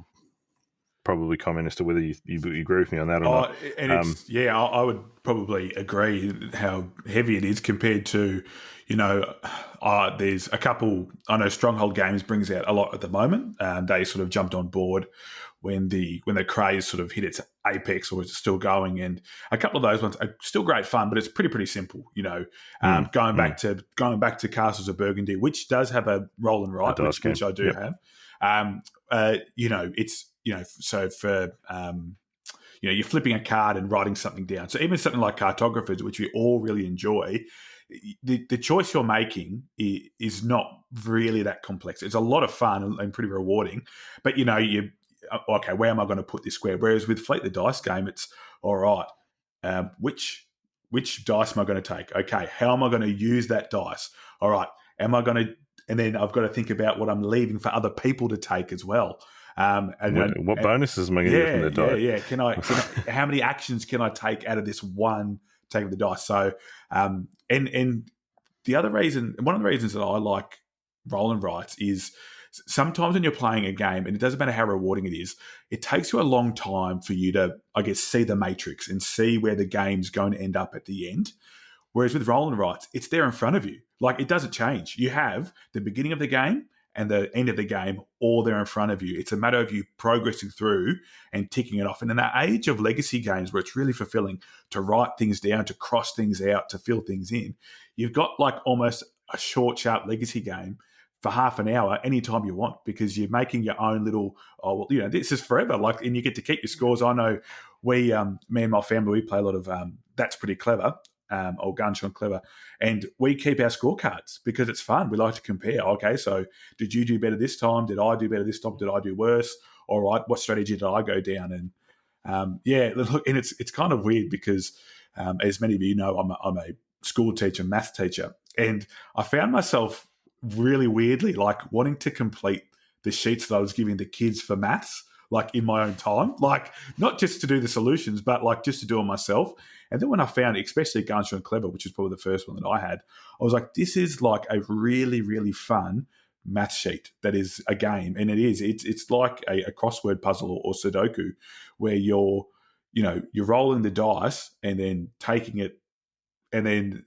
probably comment as to whether you agree with me on that or not. And I would probably agree how heavy it is compared to, there's a couple, I know Stronghold Games brings out a lot at the moment. They sort of jumped on board when the craze sort of hit its apex, or is still going, and a couple of those ones are still great fun, but it's pretty simple. Going back to Castles of Burgundy, which does have a roll and write, which I do have. It's so for you're flipping a card and writing something down. So even something like Cartographers, which we all really enjoy, the choice you're making is not really that complex. It's a lot of fun and pretty rewarding, but okay, where am I going to put this square? Whereas with Fleet the Dice Game, it's all right. Which dice am I going to take? Okay, how am I going to use that dice? All right, am I going to? And then I've got to think about what I'm leaving for other people to take as well. What bonuses am I going to get from the die? Yeah. Can I? How many actions can I take out of this one take of the dice? So, and one of the reasons that I like roll and writes is sometimes when you're playing a game, and it doesn't matter how rewarding it is, it takes you a long time for you to, I guess, see the matrix and see where the game's going to end up at the end. Whereas with roll and writes, it's there in front of you. Like, it doesn't change. You have the beginning of the game and the end of the game all there in front of you. It's a matter of you progressing through and ticking it off. And in that age of legacy games where it's really fulfilling to write things down, to cross things out, to fill things in, you've got like almost a short, sharp legacy game for half an hour anytime you want, because you're making your own little, this is forever. Like, and you get to keep your scores. I know me and my family, we play a lot of That's Pretty Clever. Or Gunshot Clever, and we keep our scorecards because it's fun. We like to compare. Okay, so did you do better this time? Did I do better this time? Did I do worse? All right, what strategy did I go down? And look, and it's kind of weird because, as many of you know, I'm a school teacher, math teacher, and I found myself really weirdly like wanting to complete the sheets that I was giving the kids for maths, like in my own time, like not just to do the solutions, but like just to do it myself. And then when I found, especially Gunshot and Clever, which is probably the first one that I had, I was like, this is like a really, really fun math sheet that is a game. And it is. It's like a crossword puzzle or Sudoku where you're rolling the dice and then taking it. And then,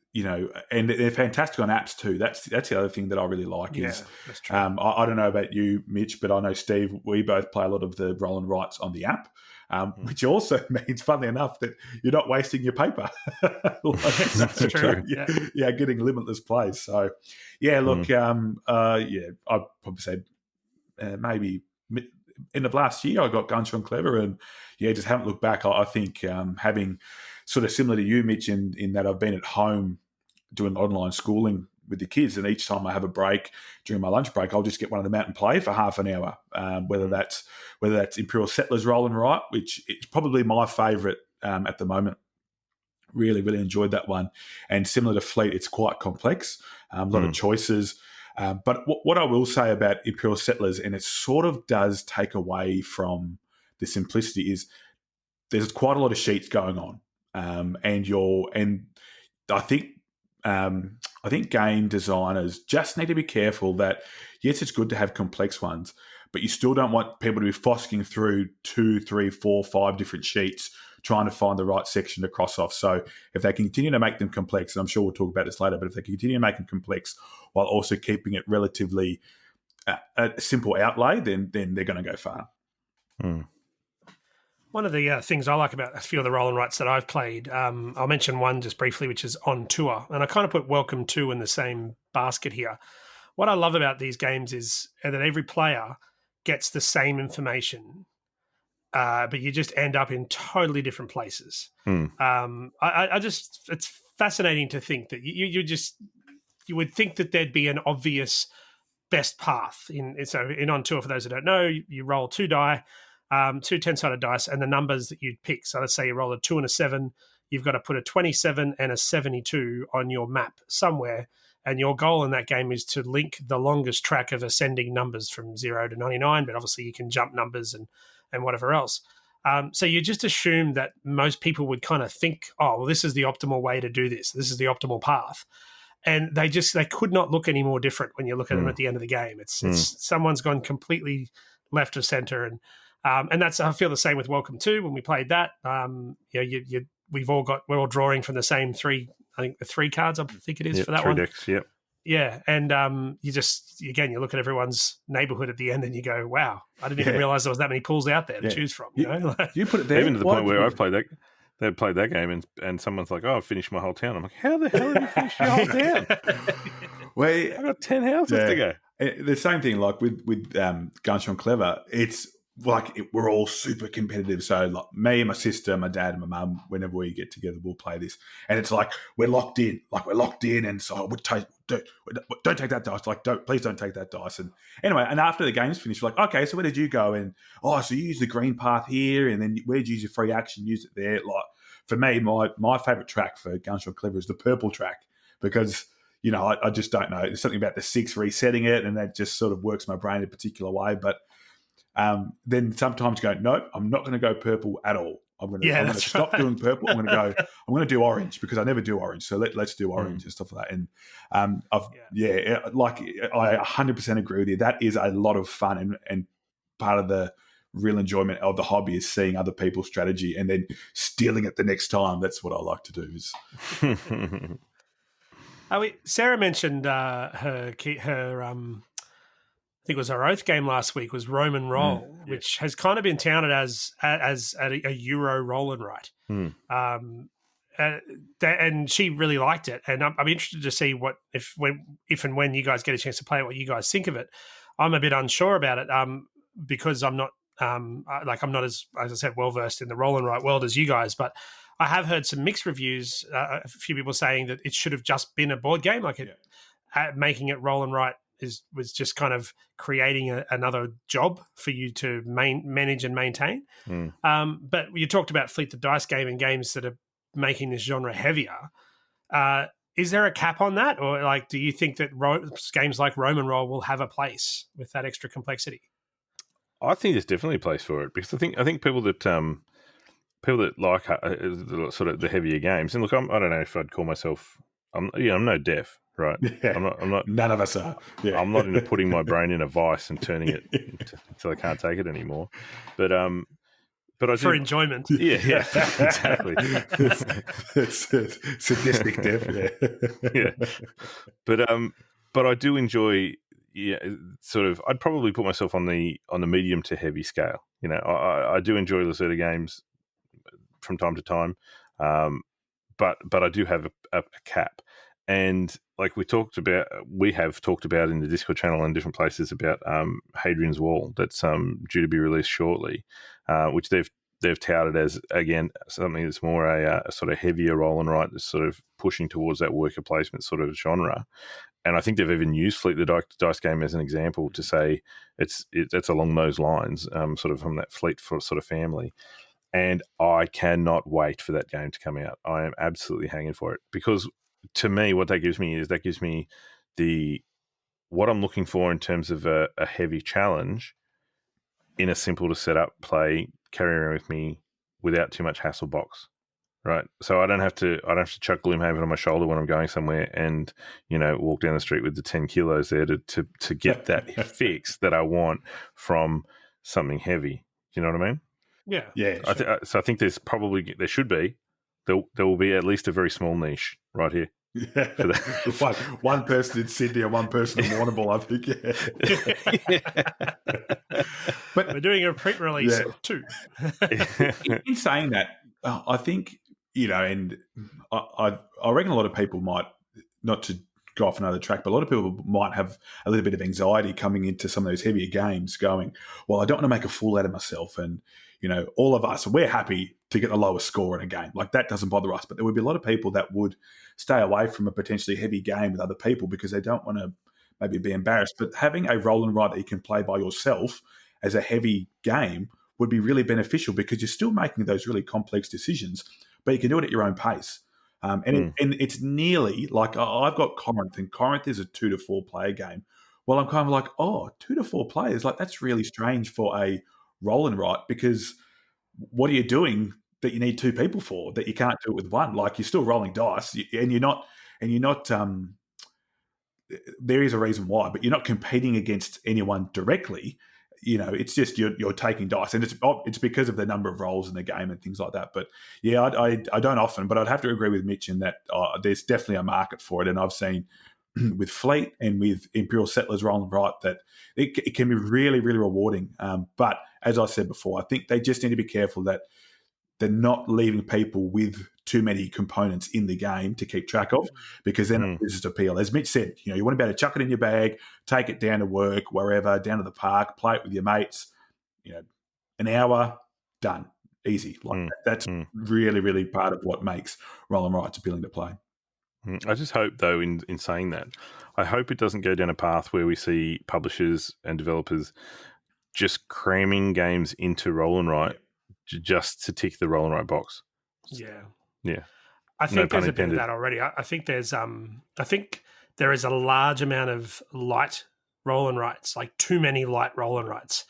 and they're fantastic on apps too. That's the other thing that I really like is, that's true. I don't know about you, Mitch, but I know, Steve, we both play a lot of the roll and writes on the app, which also means, funnily enough, that you're not wasting your paper. That's true. Yeah, getting limitless plays. So, yeah, look, I'd probably say maybe end of last year I got Gunshot and Clever, and just haven't looked back. I think having sort of similar to you, Mitch, in that I've been at home doing online schooling with the kids, and each time I have a break during my lunch break, I'll just get one of them out and play for half an hour. Whether that's Imperial Settlers Roll and Write, which it's probably my favourite at the moment. Really, really enjoyed that one. And similar to Fleet, it's quite complex, a lot of choices. But what I will say about Imperial Settlers, and it sort of does take away from the simplicity, is there's quite a lot of sheets going on, and I think game designers just need to be careful that, yes, it's good to have complex ones, but you still don't want people to be fosking through 2, 3, 4, 5 different sheets trying to find the right section to cross off. So if they continue to make them complex, and I'm sure we'll talk about this later, but if they continue to make them complex while also keeping it relatively a simple outlay, then they're going to go far. One of the things I like about a few of the roll and writes that I've played, I'll mention one just briefly, which is On Tour. And I kind of put Welcome To in the same basket here. What I love about these games is that every player gets the same information, but you just end up in totally different places. It's fascinating to think that you would think that there'd be an obvious best path. So in On Tour, for those who don't know, you roll 2 die, 2 10-sided dice, and the numbers that you'd pick. So let's say you roll a 2 and a 7, you've got to put a 27 and a 72 on your map somewhere. And your goal in that game is to link the longest track of ascending numbers from 0 to 99, but obviously you can jump numbers and whatever else. So you just assume that most people would kind of think, oh, well, this is the optimal way to do this. This is the optimal path. And they could not look any more different when you look at them at the end of the game. It's someone's gone completely left of center. And that's, I feel the same with Welcome To. When we played that, we're all drawing from the same 3, I think the 3 cards, I think it is for that 3 one. decks, yep. Yeah, and you look at everyone's neighborhood at the end and you go, wow, I didn't even realize there was that many pools out there to choose from. You put it there. Even to the point where I've played that. They played that game and someone's like, "Oh, I've finished my whole town." I'm like, "How the hell have you finished your whole town?" I got 10 houses to go. The same thing, like with Gunshot and Clever. It's like we're all super competitive. So like me and my sister, my dad and my mum, whenever we get together, we'll play this, and it's like we're locked in. And so don't take that dice. Like please don't take that dice. And anyway, and after the game's finished, we're like, okay, so where did you go? And so you use the green path here, and then where did you use your free action? Use it there. Like for me, my favorite track for Gunshot Clever is the purple track because I just don't know. There's something about the 6 resetting it, and that just sort of works my brain in a particular way. But then sometimes go, no, I'm not going to go purple at all. I'm going Yeah, to that's stop right. doing purple. I'm going to do orange because I never do orange. So let's do orange and stuff like that. And like I 100% agree with you. That is a lot of fun and part of the real enjoyment of the hobby is seeing other people's strategy and then stealing it the next time. That's what I like to do. Sarah mentioned her I think it was her oath game last week was Roman Roll, which has kind of been touted as a Euro roll and write. And she really liked it, and I'm interested to see if and when you guys get a chance to play it, what you guys think of it. I'm a bit unsure about it because I'm not I'm not as I said well versed in the roll and write world as you guys, but I have heard some mixed reviews. A few people saying that it should have just been a board game, making it roll and write was just kind of creating another job for you to manage and maintain. But you talked about Fleet the Dice game and games that are making this genre heavier. Is there a cap on that, or do you think that games like Roman Roll will have a place with that extra complexity? I think there's definitely a place for it because I think people that like sort of the heavier games, and look, I don't know if I'd call myself. I'm no deaf, right? Yeah. I'm not. None of us are. Yeah. I'm not into putting my brain in a vice and turning it until I can't take it anymore. But I for do, enjoyment. Yeah, exactly. It's sadistic death. Yeah. But I do enjoy. Yeah, sort of. I'd probably put myself on the medium to heavy scale. I do enjoy the sort of games from time to time, but I do have a cap. And like we have talked about in the Discord channel and different places about Hadrian's Wall that's due to be released shortly, which they've touted as, again, something that's more a sort of heavier roll and write, that's sort of pushing towards that worker placement sort of genre. And I think they've even used Fleet the Dice game as an example to say it's along those lines, sort of from that Fleet for sort of family. And I cannot wait for that game to come out. I am absolutely hanging for it because, to me, what that gives me what I'm looking for in terms of a heavy challenge in a simple to set up, play, carry around with me without too much hassle box, right? So I don't have to chuck Gloomhaven on my shoulder when I'm going somewhere and walk down the street with the 10 kilos there to get that fix that I want from something heavy. You know what I mean? Yeah. Sure. So I think there will be at least a very small niche right here. one person in Sydney and one person in Warrnambool, I think. Yeah. But we're doing a print release of 2. In saying that, I think and I reckon a lot of people might, not to go off another track, but a lot of people might have a little bit of anxiety coming into some of those heavier games, going, well, I don't want to make a fool out of myself, and all of us, we're happy to get the lowest score in a game. Like, that doesn't bother us. But there would be a lot of people that would stay away from a potentially heavy game with other people because they don't want to maybe be embarrassed. But having a roll and write that you can play by yourself as a heavy game would be really beneficial because you're still making those really complex decisions, but you can do it at your own pace. And it's nearly like, I've got Corinth, and Corinth is a 2 to 4 player game. Well, I'm kind of like, 2 to 4 players, like, that's really strange for a roll and write, because what are you doing that you need 2 people for that you can't do it with one? Like, you're still rolling dice, and you're not. There is a reason why, but you're not competing against anyone directly. It's just you're taking dice, and it's because of the number of rolls in the game and things like that. But yeah, I don't often, but I'd have to agree with Mitch in that there's definitely a market for it, and I've seen with Fleet and with Imperial Settlers roll and write that it can be really, really rewarding. But as I said before, I think they just need to be careful that they're not leaving people with too many components in the game to keep track of, because then it loses appeal. As Mitch said, you want to be able to chuck it in your bag, take it down to work, wherever, down to the park, play it with your mates, an hour, done, easy. Like that's really, really part of what makes roll and writes appealing to play. I just hope, though, in saying that, I hope it doesn't go down a path where we see publishers and developers just cramming games into roll and write just to tick the roll and write box. Yeah. No I think pun there's a bit of intended. that already. I think there is a large amount of light roll and writes, like too many light roll and writes.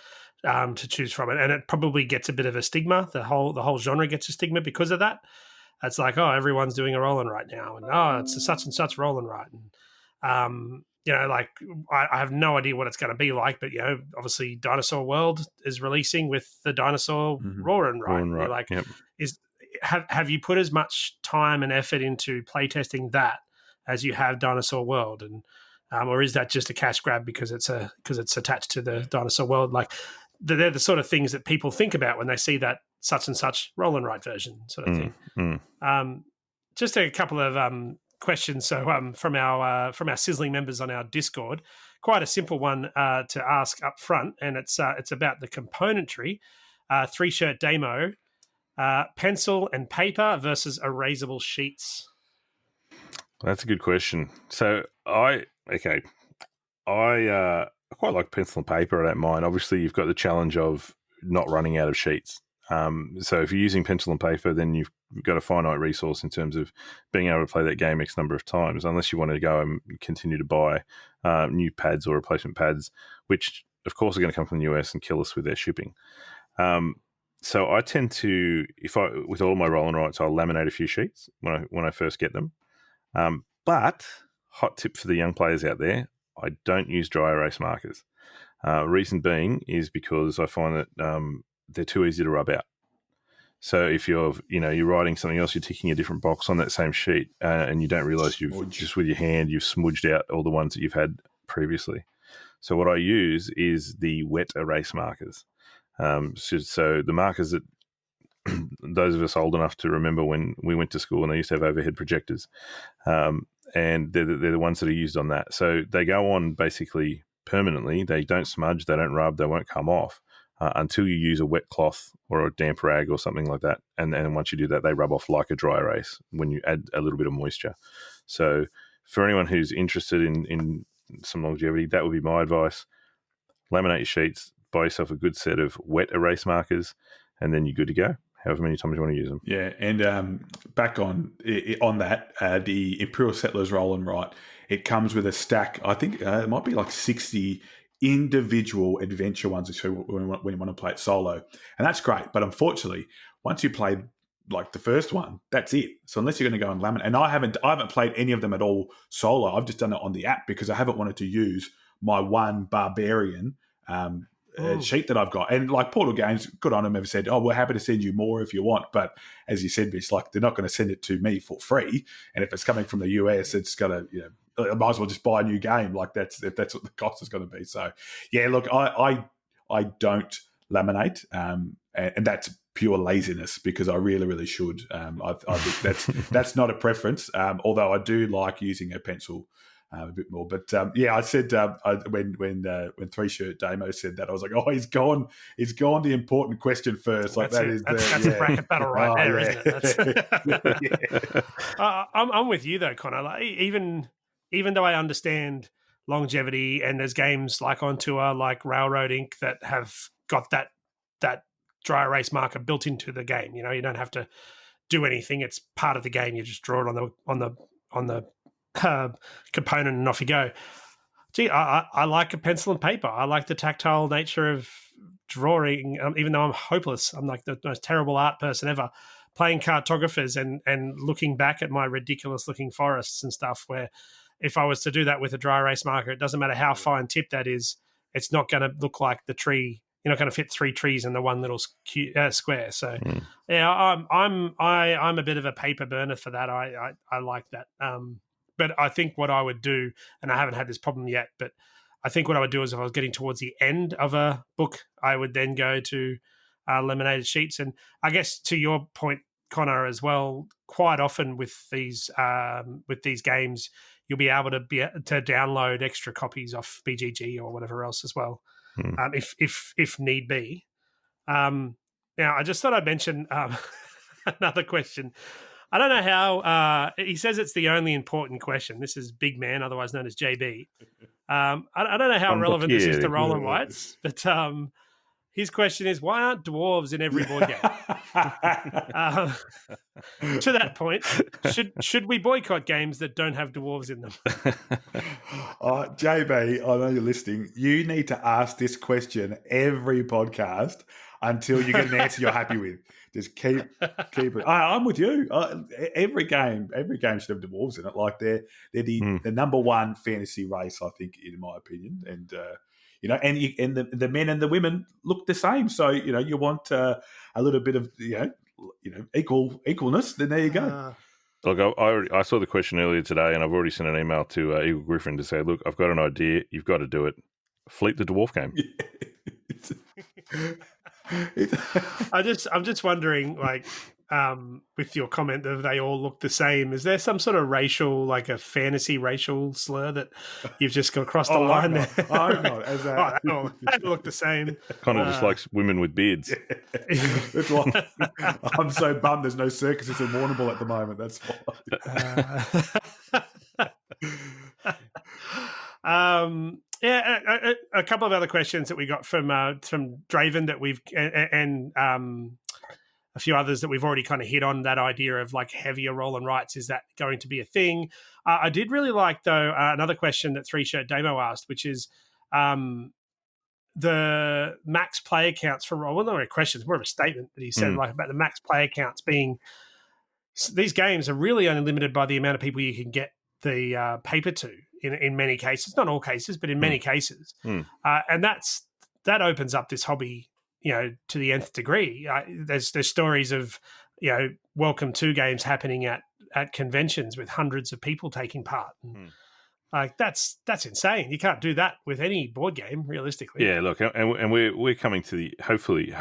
to choose from, and it probably gets a bit of a stigma. The whole genre gets a stigma because of that. It's like, oh, everyone's doing a roll and write now, and oh, it's a such and such roll and write, and like I have no idea what it's going to be like, but obviously, Dinosaur World is releasing with the Dinosaur Roar and Write. You're like, yep. Have you put as much time and effort into playtesting that as you have Dinosaur World, and or is that just a cash grab because it's attached to the Dinosaur World? Like, they're the sort of things that people think about when they see that such and such roll and write version sort of thing. Just a couple of questions. So from our Sizzling members on our Discord, quite a simple one to ask up front, and it's about the componentry. 3-shirt demo, pencil and paper versus erasable sheets. That's a good question. So I quite like pencil and paper. I don't mind. Obviously, you've got the challenge of not running out of sheets. So if you're using pencil and paper, then you've got a finite resource in terms of being able to play that game X number of times, unless you want to go and continue to buy new pads or replacement pads, which of course are going to come from the US and kill us with their shipping. So I tend to, with all my roll and writes, I'll laminate a few sheets when I first get them. But hot tip for the young players out there, I don't use dry erase markers. Reason being is because I find that they're too easy to rub out. So if you're writing something else, you're ticking a different box on that same sheet, and you don't realize you've just with your hand you've smudged out all the ones that you've had previously. So what I use is the wet erase markers. So the markers that those of us old enough to remember when we went to school and they used to have overhead projectors, and they're the ones that are used on that. So they go on basically permanently. They don't smudge, they don't rub, they won't come off until you use a wet cloth or a damp rag or something like that. And then once you do that, they rub off like a dry erase when you add a little bit of moisture. So for anyone who's interested in some longevity, that would be my advice. Laminate your sheets, buy yourself a good set of wet erase markers, and then you're good to go, however many times you want to use them. Yeah, and back on that, the Imperial Settlers Roll and Write, it comes with a stack. I think it might be like 60 individual adventure ones when you want to play it solo. And that's great. But unfortunately, once you play like the first one, that's it. So unless you're going to go and laminate, and I haven't played any of them at all solo. I've just done it on the app because I haven't wanted to use my one barbarian sheet that I've got. And like Portal Games, good on them, have said, oh, we're happy to send you more if you want. But as you said, it's like they're not going to send it to me for free. And if it's coming from the US, it's going to, I might as well just buy a new game. Like that's what the cost is going to be. So yeah, look, I don't laminate, and that's pure laziness because I really, really should. I think that's not a preference. Although I do like using a pencil a bit more. But I said when 3-shirt Damo said that, I was like, oh, he's gone the important question first. Like that's a bracket battle there, isn't it? I'm with you though, Connor. Like, even though I understand longevity and there's games like On Tour, like Railroad Inc. that have got that dry erase marker built into the game. You don't have to do anything. It's part of the game. You just draw it on the component and off you go. Gee, I like a pencil and paper. I like the tactile nature of drawing, even though I'm hopeless. I'm like the most terrible art person ever. Playing cartographers and looking back at my ridiculous looking forests and stuff, where if I was to do that with a dry erase marker, it doesn't matter how fine tip that is, it's not going to look like the tree. You're not going to fit 3 trees in the one little square. So yeah, I'm a bit of a paper burner for that. I like that. But I think what I would do, and I haven't had this problem yet, but I think what I would do is if I was getting towards the end of a book, I would then go to laminated sheets. And I guess to your point, Connor, as well, quite often with these games, you'll be able to download extra copies off BGG or whatever else as well, if need be. Now, I just thought I'd mention another question. I don't know how he says it's the only important question. This is Big Man, otherwise known as JB. I don't know how relevant this is to Roll and Whites, but His question is, why aren't dwarves in every board game? To that point, should we boycott games that don't have dwarves in them? JB, I know you're listening. You need to ask this question every podcast until you get an answer you're happy with. Just keep it. I'm with you. Every game should have dwarves in it. Like they're the number one fantasy race, I think, in my opinion. And and the men and the women look the same. So you want a little bit of equalness. Then there you go. Look, I saw the question earlier today, and I've already sent an email to Eagle Griffin to say, look, I've got an idea. You've got to do it. Fleet the dwarf game. I'm just wondering, like, with your comment that they all look the same, is there some sort of racial, like a fantasy racial slur that you've just got across the line there? I hope not. They all look the same. Kind of just like women with beards. That's why I'm so bummed there's no circuses in Warrnambool at the moment. That's why. A couple of other questions that we got from Draven that we've and a few others that we've already kind of hit on, that idea of like heavier roll and writes. Is that going to be a thing? I did really like, though, another question that 3-Shirt Damo asked, which is the max player counts for roll. Well, not a question, it's more of a statement that he said like about the max player counts being, these games are really only limited by the amount of people you can get the paper to in many cases, not all cases, but in many cases. And that opens up this hobby, to the nth degree. There's stories of, Welcome to games happening at conventions with hundreds of people taking part. And, like that's insane. You can't do that with any board game, realistically. Yeah, look, and we're coming to hopefully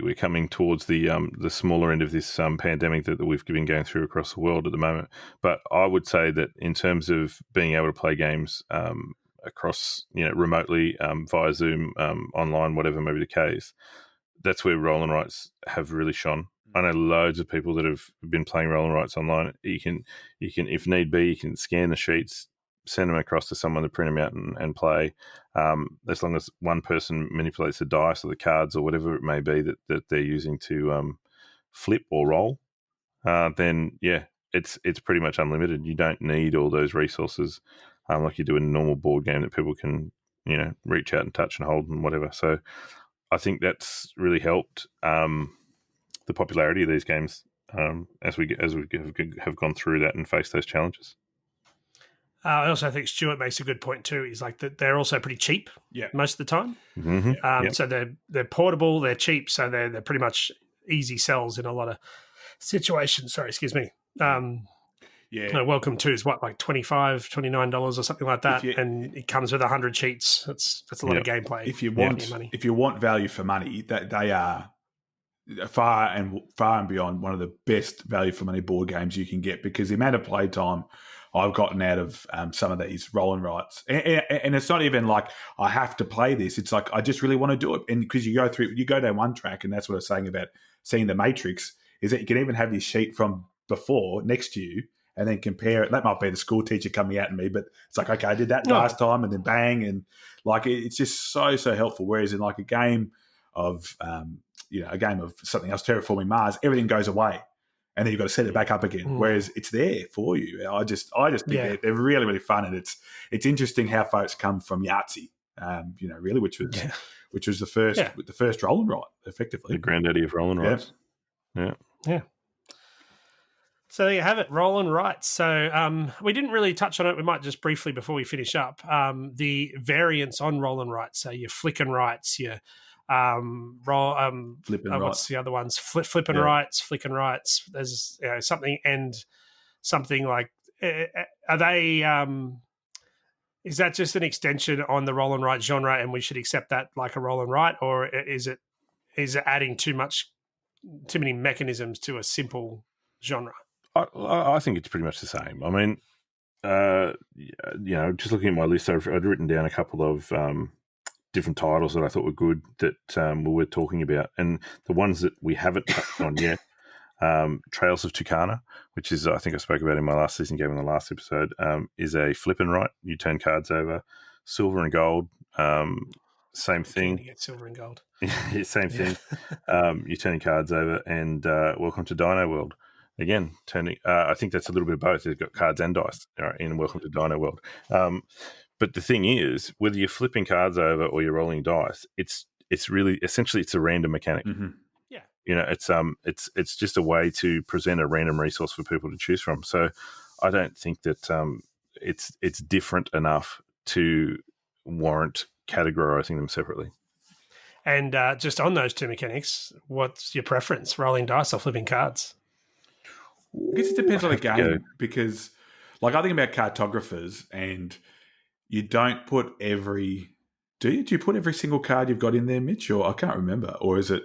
we're coming towards the smaller end of this pandemic that we've been going through across the world at the moment. But I would say that in terms of being able to play games across, remotely via Zoom, online, whatever may be the case, that's where roll and writes have really shone. I know loads of people that have been playing roll and writes online. You can, if need be, you can scan the sheets, send them across to someone to print them out and play. As long as one person manipulates the dice or the cards or whatever it may be that they're using to flip or roll, then it's pretty much unlimited. You don't need all those resources like you do in a normal board game that people can reach out and touch and hold and whatever. So I think that's really helped the popularity of these games as we have gone through that and faced those challenges. I also think Stuart makes a good point too. He's like that they're also pretty cheap most of the time. Mm-hmm. So they're portable, they're cheap, so they're pretty much easy sells in a lot of situations. Sorry, excuse me. Welcome to is what, like $25, $29 or something like that, and it comes with 100 sheets. That's a lot of gameplay. If you want value for money, that they are far and beyond one of the best value for money board games you can get, because the amount of play time I've gotten out of some of these roll and writes, and it's not even like I have to play this. It's like I just really want to do it, and because you go down one track, and that's what I was saying about seeing the Matrix, is that you can even have this sheet from before next to you, and then compare it. That might be the school teacher coming at me, but it's like, okay, I did that last time, and then bang, and like it's just so helpful. Whereas in like a game of something else, Terraforming Mars, everything goes away. And then you've got to set it back up again, whereas it's there for you. I just think they're really, really fun, and it's interesting how folks come from Yahtzee, really, which was the first roll and write, effectively, the granddaddy of roll and writes. Yeah. So there you have it, roll and write. So we didn't really touch on it. We might just briefly before we finish up the variants on roll and write. So your flick and writes, your what's the other ones? Flip and writes, flick and writes. There's something like. Are they? Is that just an extension on the roll and write genre, and we should accept that like a roll and write, or is it adding too many mechanisms to a simple genre? I think it's pretty much the same. I mean, just looking at my list, I'd written down a couple of different titles that I thought were good that we were talking about, and the ones that we haven't touched on yet, Trails of Tucana, which is, I think I spoke about in my last season game in the last episode, is a flip and write. You turn cards over, silver and gold, same Keen to thing. get silver and gold. Yeah, same thing. You're turning cards over, and Welcome to Dino World. Again, turning. I think that's a little bit of both. They've got cards and dice in Welcome to Dino World. But the thing is, whether you're flipping cards over or you're rolling dice, it's really essentially it's a random mechanic. Mm-hmm. Yeah, it's just a way to present a random resource for people to choose from. So I don't think that it's different enough to warrant categorizing them separately. and just on those two mechanics, what's your preference, rolling dice or flipping cards? I guess it depends on the I have to game go. because, like, I think about cartographers, and you don't put every. Do you? Do you put every single card you've got in there, Mitch? Or I can't remember. Or is it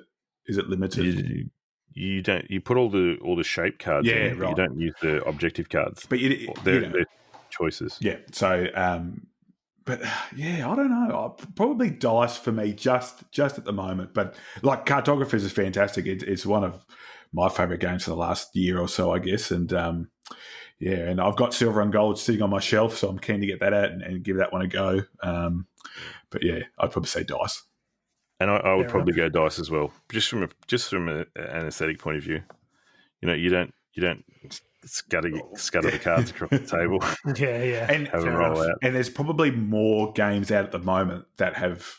limited? You don't. You put all the shape cards Yeah, in, but you right. don't use the objective cards. But They're choices. yeah. So, but yeah, I don't know. Probably dice for me, just at the moment. But like cartographers is fantastic. It's one of my favorite games for the last year or so, I guess. And yeah, and I've got silver and gold sitting on my shelf, so I'm keen to get that out and give that one a go. But yeah, I'd probably say dice. And I would Fair probably go dice as well, just from an aesthetic point of view. You don't scatter the cards across the table. Yeah. And have them roll out. And there's probably more games out at the moment that have,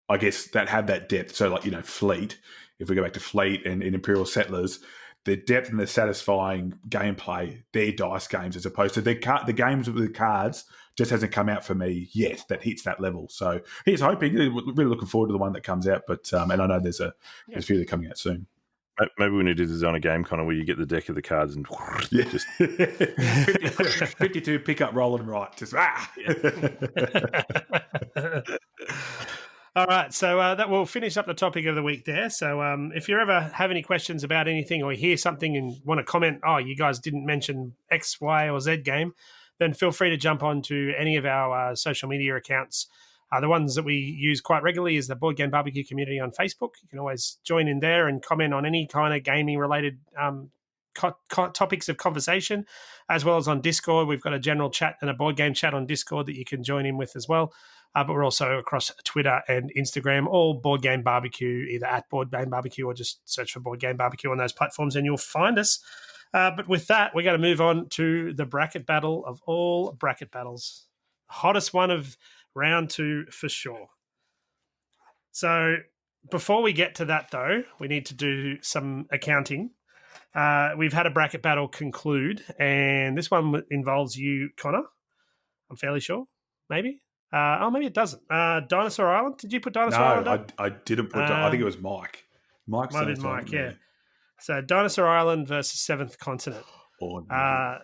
I guess, that have that depth. So, like, Fleet. If we go back to Fleet and Imperial Settlers, the depth and the satisfying gameplay, they're dice games as opposed to the games with the cards just hasn't come out for me yet that hits that level. So here's hoping, really looking forward to the one that comes out. But and I know there's a few that are coming out soon. Maybe we need to design a game, Connor, where you get the deck of the cards and just 52 pick up, roll and write. Just All right, so that will finish up the topic of the week there. So if you ever have any questions about anything or hear something and want to comment, you guys didn't mention X, Y, or Z game, then feel free to jump onto any of our social media accounts. The ones that we use quite regularly is the Board Game Barbecue community on Facebook. You can always join in there and comment on any kind of gaming-related topics of conversation, as well as on Discord. We've got a general chat and a board game chat on Discord that you can join in with as well. But we're also across Twitter and Instagram, all Board Game Barbecue, either at Board Game Barbecue or just search for Board Game Barbecue on those platforms and you'll find us. But with that, we're going to move on to the bracket battle of all bracket battles. Hottest one of round 2 for sure. So before we get to that, though, we need to do some accounting. We've had a bracket battle conclude, and this one involves you, Connor. I'm fairly sure. Maybe. Maybe it doesn't. Dinosaur Island. Did you put Dinosaur Island up? I didn't put. I think it was Mike. Might have been Mike. Yeah. So Dinosaur Island versus Seventh Continent. Oh, no.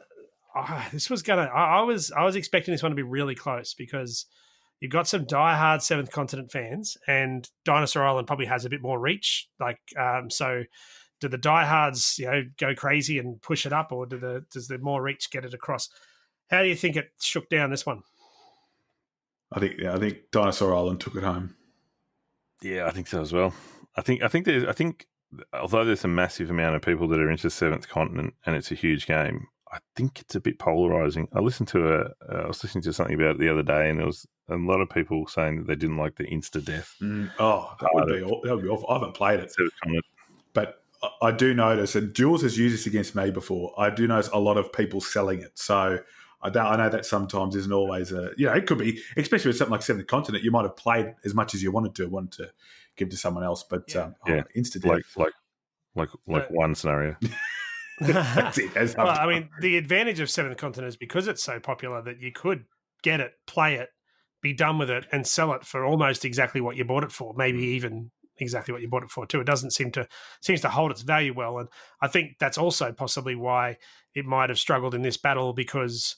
This was gonna. I was expecting this one to be really close because you've got some diehard Seventh Continent fans, and Dinosaur Island probably has a bit more reach. So do the diehards, go crazy and push it up, or does the more reach get it across? How do you think it shook down this one? I think Dinosaur Island took it home. Yeah, I think so as well. I think although there's a massive amount of people that are into Seventh Continent and it's a huge game, I think it's a bit polarizing. I was listening to something about it the other day, and there was a lot of people saying that they didn't like the insta death. That would be awful. I haven't played it, but I do notice, and Jules has used this against me before. I do notice a lot of people selling it, so. I know that sometimes isn't always it could be, especially with something like Seventh Continent, you might have played as much as you wanted to give to someone else, but instant like one scenario. That's it. Well, I mean, the advantage of Seventh Continent is because it's so popular that you could get it, play it, be done with it, and sell it for almost exactly what you bought it for, maybe even exactly what you bought it for too. It doesn't seems to hold its value well, and I think that's also possibly why it might have struggled in this battle because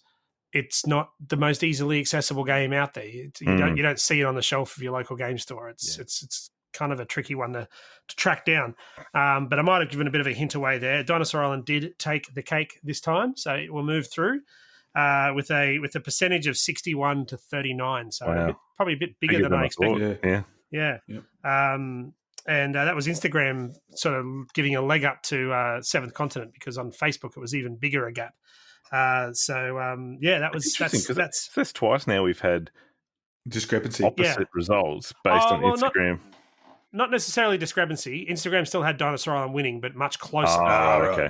it's not the most easily accessible game out there. You don't see it on the shelf of your local game store. It's kind of a tricky one to track down. But I might have given a bit of a hint away there. Dinosaur Island did take the cake this time, so it will move through with a percentage of 61 to 39. So wow. Probably a bit bigger than I expected. Yeah. And that was Instagram sort of giving a leg up to Seventh Continent because on Facebook it was even bigger a gap. That was interesting because that's twice now we've had discrepancy. opposite results based on well, Instagram. not necessarily discrepancy. Instagram still had Dinosaur Island winning, but much closer. Right, okay.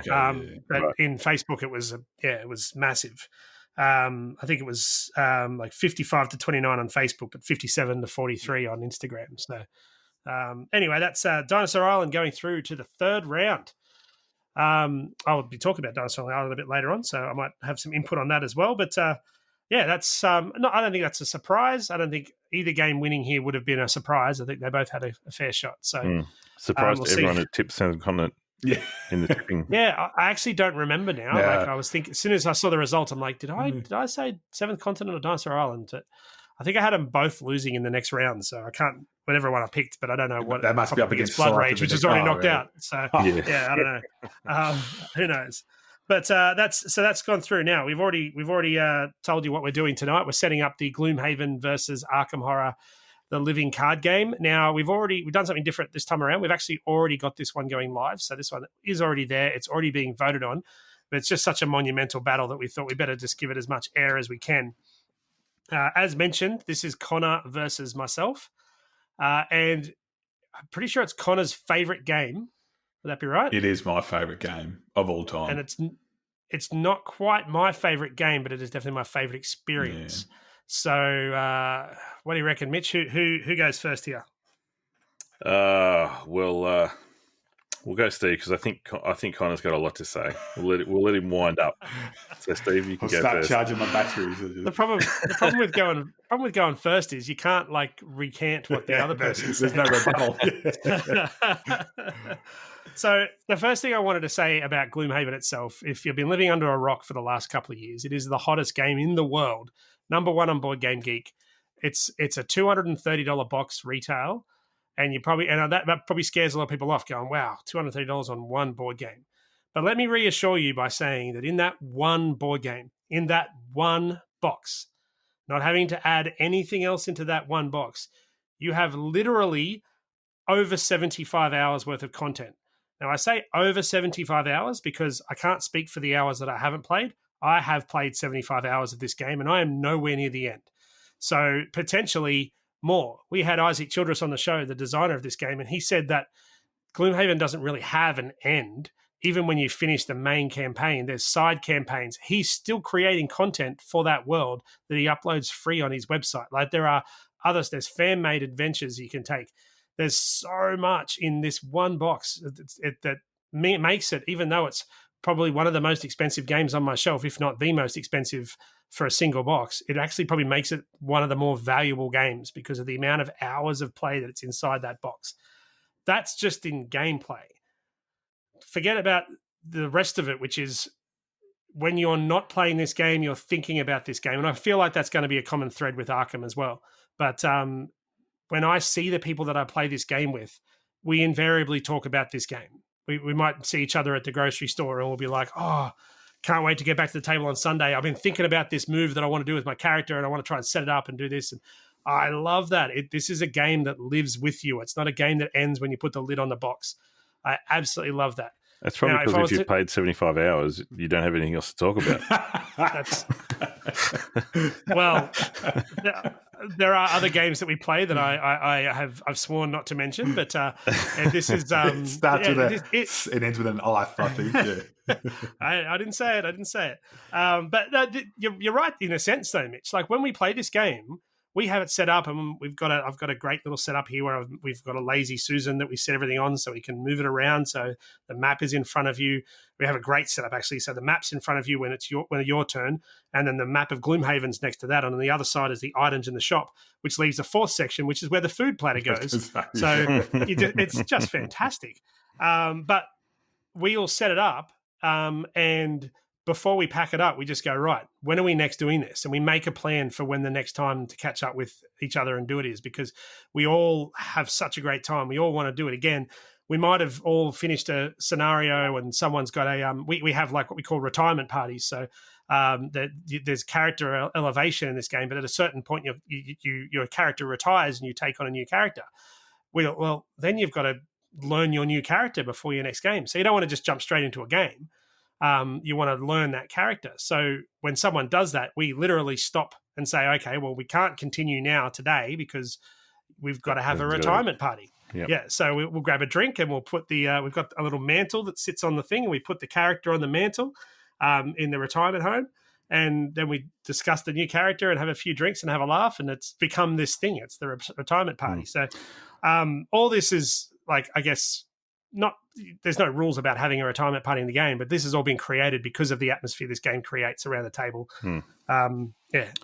But Right. in Facebook, it was massive. I think it was like 55 to 29 on Facebook, but 57 to 43 on Instagram. So anyway, that's Dinosaur Island going through to the third round. I'll be talking about Dinosaur Island a bit later on, so I might have some input on that as well. But yeah, that's I don't think that's a surprise. I don't think either game winning here would have been a surprise. I think they both had a fair shot. So surprised everyone had tipped Seventh Continent in the tipping. Yeah, I actually don't remember now. No. Like I was thinking, as soon as I saw the result, I'm like, did I say Seventh Continent or Dinosaur Island? I think I had them both losing in the next round, so I can't whatever one I picked, but I don't know what that must be up against Blood Scythe Rage, which is already knocked out. So yeah, I don't know. Who knows? But that's gone through now. We've already told you what we're doing tonight. We're setting up the Gloomhaven versus Arkham Horror, the living card game. Now we've done something different this time around. We've actually already got this one going live, so this one is already there. It's already being voted on, but it's just such a monumental battle that we thought we better just give it as much air as we can. As mentioned, this is Connor versus myself, and I'm pretty sure it's Connor's favorite game. Would that be right? It is my favorite game of all time, and it's not quite my favorite game, but it is definitely my favorite experience. Yeah. So, what do you reckon, Mitch? Who goes first here? We'll go Steve because I think Connor's got a lot to say. We'll let him wind up. So Steve, you can go start first. Charging my batteries. The problem with going first is you can't like recant what the other person said. There's no rebuttal. So the first thing I wanted to say about Gloomhaven itself, if you've been living under a rock for the last couple of years, it is the hottest game in the world. Number one on Board Game Geek. It's a $230 box retail. And that probably scares a lot of people off going, wow, $230 on one board game. But let me reassure you by saying that in that one board game, in that one box, not having to add anything else into that one box, you have literally over 75 hours worth of content. Now, I say over 75 hours because I can't speak for the hours that I haven't played. I have played 75 hours of this game, and I am nowhere near the end. So potentially more. We had Isaac Childress on the show, the designer of this game, and he said that Gloomhaven doesn't really have an end. Even when you finish the main campaign, there's side campaigns. He's still creating content for that world that he uploads free on his website. Like there are others, there's fan-made adventures you can take. There's so much in this one box that makes it, even though it's probably one of the most expensive games on my shelf, if not the most expensive for a single box, it actually probably makes it one of the more valuable games because of the amount of hours of play that's inside that box. That's just in gameplay. Forget about the rest of it, which is when you're not playing this game, you're thinking about this game. And I feel like that's going to be a common thread with Arkham as well. But when I see the people that I play this game with, we invariably talk about this game. We might see each other at the grocery store and we'll be like, oh, can't wait to get back to the table on Sunday. I've been thinking about this move that I want to do with my character and I want to try and set it up and do this. And I love that. This is a game that lives with you. It's not a game that ends when you put the lid on the box. I absolutely love that. That's probably because if you've played 75 hours, you don't have anything else to talk about. Well, there are other games that we play that I've sworn not to mention, but this is it starts with it ends with an I think. Yeah. I didn't say it. But you're right in a sense, though, Mitch. Like when we play this game, we have it set up, and I've got a great little setup here where we've got a lazy Susan that we set everything on, so we can move it around. So the map is in front of you. We have a great setup actually. So the map's in front of you when it's your turn, and then the map of Gloomhaven's next to that. And on the other side is the items in the shop, which leaves a fourth section, which is where the food platter goes. So it's just fantastic. But we all set it up, and before we pack it up, we just go, right, when are we next doing this? And we make a plan for when the next time to catch up with each other and do it is, because we all have such a great time. We all want to do it again. We might have all finished a scenario and someone's got we have like what we call retirement parties. So there's character elevation in this game, but at a certain point, your character retires and you take on a new character. Well, then you've got to learn your new character before your next game. So you don't want to just jump straight into a game. You want to learn that character. So when someone does that, we literally stop and say, okay, well, we can't continue now today because we've got to have a retirement party. Yep. Yeah, so we'll grab a drink and we'll put we've got a little mantle that sits on the thing, and we put the character on the mantle in the retirement home, and then we discuss the new character and have a few drinks and have a laugh, and it's become this thing. It's the retirement party. So all this is like, I guess, there's no rules about having a retirement party in the game, but this has all been created because of the atmosphere this game creates around the table.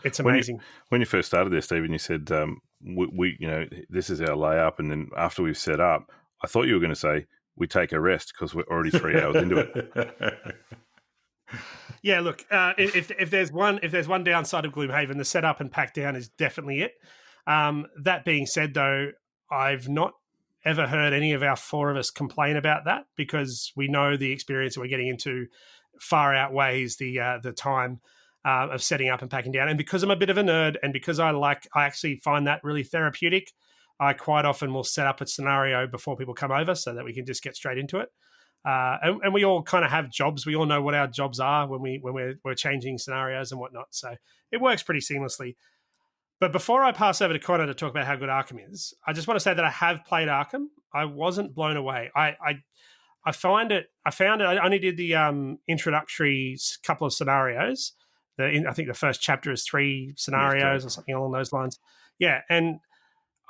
It's amazing. When you first started there, Stephen, you said we this is our layup, and then after we've set up, I thought you were going to say we take a rest because we're already 3 hours into it. Yeah, look, if there's one downside of Gloomhaven, the setup and pack down is definitely it. That being said, though, I've not ever heard any of our four of us complain about that, because we know the experience that we're getting into far outweighs the time of setting up and packing down. And because I'm a bit of a nerd, and because I actually find that really therapeutic, I quite often will set up a scenario before people come over so that we can just get straight into it. And we all kind of have jobs. We all know what our jobs are when we're changing scenarios and whatnot. So it works pretty seamlessly. But before I pass over to Connor to talk about how good Arkham is, I just want to say that I have played Arkham. I wasn't blown away. I found it. I only did the introductory couple of scenarios. I think the first chapter is 3 scenarios or something along those lines. Yeah, and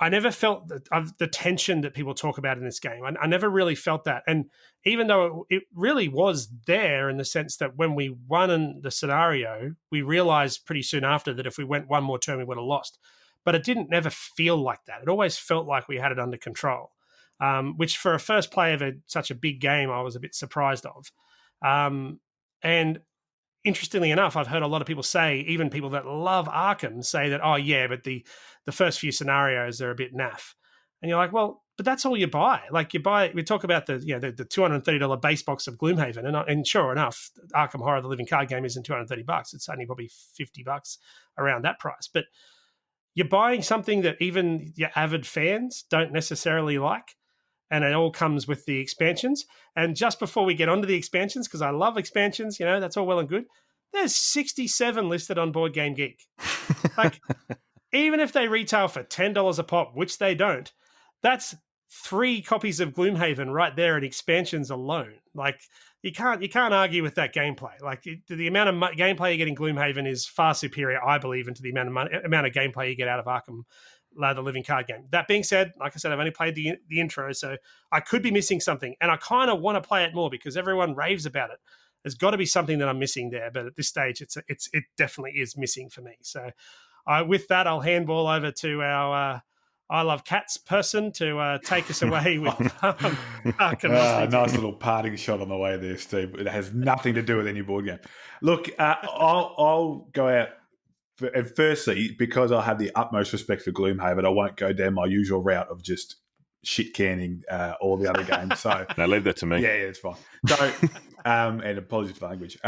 I never felt the tension that people talk about in this game. I never really felt that. And even though it really was there in the sense that when we won the scenario, we realized pretty soon after that if we went one more turn, we would have lost. But it didn't never feel like that. It always felt like we had it under control, which for a first play of such a big game, I was a bit surprised of. And interestingly enough, I've heard a lot of people say, even people that love Arkham, say that, oh yeah, but the first few scenarios are a bit naff. And you're like, well, but that's all you buy. Like we talk about the $230 base box of Gloomhaven, and sure enough, Arkham Horror, the living card game, isn't $230. It's only probably $50 around that price. But you're buying something that even your avid fans don't necessarily like. And it all comes with the expansions. And just before we get onto the expansions, because I love expansions, that's all well and good, there's 67 listed on Board Game Geek. Like, even if they retail for $10 a pop, which they don't, that's 3 copies of Gloomhaven right there in expansions alone. Like, you can't argue with that gameplay. Like, the amount of gameplay you get in Gloomhaven is far superior, I believe, into the amount of gameplay you get out of Arkham, the living card game. That being said, like I said, I've only played the intro, so I could be missing something, and I kind of want to play it more because everyone raves about it. There's got to be something that I'm missing there, but at this stage, it definitely is missing for me. So, with that, I'll handball over to our I Love Cats person to take us away with Arkham. Nice little parting shot on the way there, Steve. It has nothing to do with any board game. Look, I'll go out. And firstly, because I have the utmost respect for Gloomhaven, I won't go down my usual route of just shit canning all the other games. So no, leave that to me. Yeah, it's fine. So, and apologies for the language.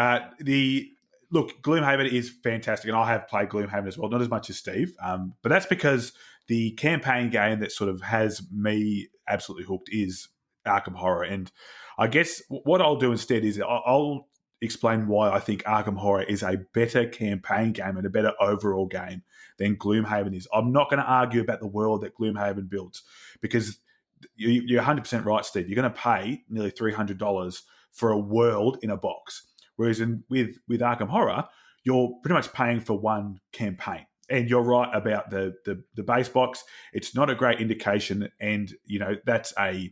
Look, Gloomhaven is fantastic, and I have played Gloomhaven as well, not as much as Steve, but that's because the campaign game that sort of has me absolutely hooked is Arkham Horror. And I guess what I'll do instead is I'll explain why I think Arkham Horror is a better campaign game and a better overall game than Gloomhaven is. I'm not going to argue about the world that Gloomhaven builds, because you're 100% right, Steve. You're going to pay nearly $300 for a world in a box. Whereas with Arkham Horror, you're pretty much paying for one campaign. And you're right about the base box. It's not a great indication, and that's a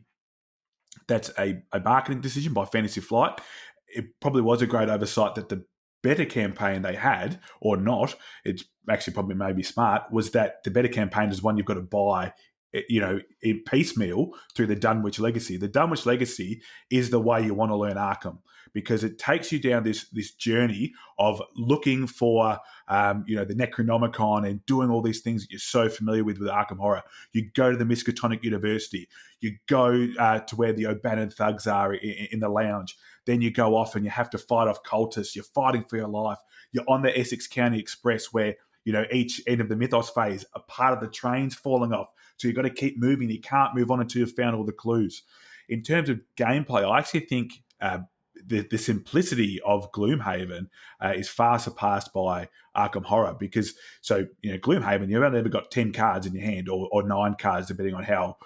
marketing decision by Fantasy Flight. It probably was a great oversight that the better campaign they had, or not, it's actually probably maybe smart, was that the better campaign is one you've got to buy, in piecemeal through the Dunwich Legacy. The Dunwich Legacy is the way you want to learn Arkham, because it takes you down this journey of looking for, the Necronomicon and doing all these things that you're so familiar with Arkham Horror. You go to the Miskatonic University. You go to where the O'Bannon thugs are in the lounge. Then you go off and you have to fight off cultists. You're fighting for your life. You're on the Essex County Express where, each end of the Mythos phase, a part of the train's falling off. So you've got to keep moving. You can't move on until you've found all the clues. In terms of gameplay, I actually think the simplicity of Gloomhaven is far surpassed by Arkham Horror, because Gloomhaven, you've only ever got 10 cards in your hand, or 9 cards depending on how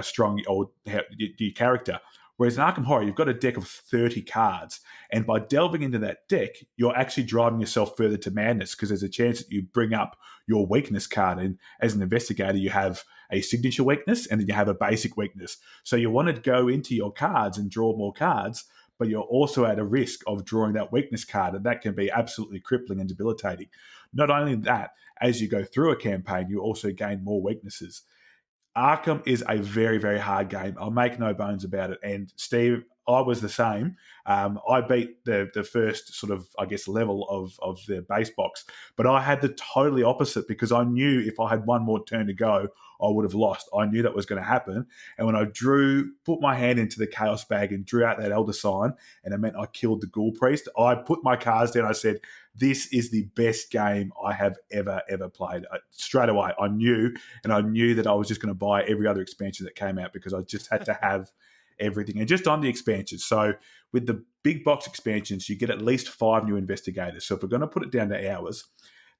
strong or how your character. Whereas in Arkham Horror, you've got a deck of 30 cards, and by delving into that deck, you're actually driving yourself further to madness, because there's a chance that you bring up your weakness card, and as an investigator, you have a signature weakness and then you have a basic weakness. So you want to go into your cards and draw more cards, but you're also at a risk of drawing that weakness card, and that can be absolutely crippling and debilitating. Not only that, as you go through a campaign, you also gain more weaknesses. Arkham is a very, very hard game. I'll make no bones about it. And Steve, I was the same. I beat the first sort of, I guess, level of the base box, but I had the totally opposite, because I knew if I had one more turn to go, I would have lost. I knew that was going to happen. And when I put my hand into the Chaos bag and drew out that Elder Sign, and it meant I killed the Ghoul Priest, I put my cards down. I said, this is the best game I have ever played. Straight away, I knew that I was just going to buy every other expansion that came out, because I just had to have everything. And just on the expansions, so with the big box expansions, you get at least 5 new investigators. So if we're going to put it down to hours,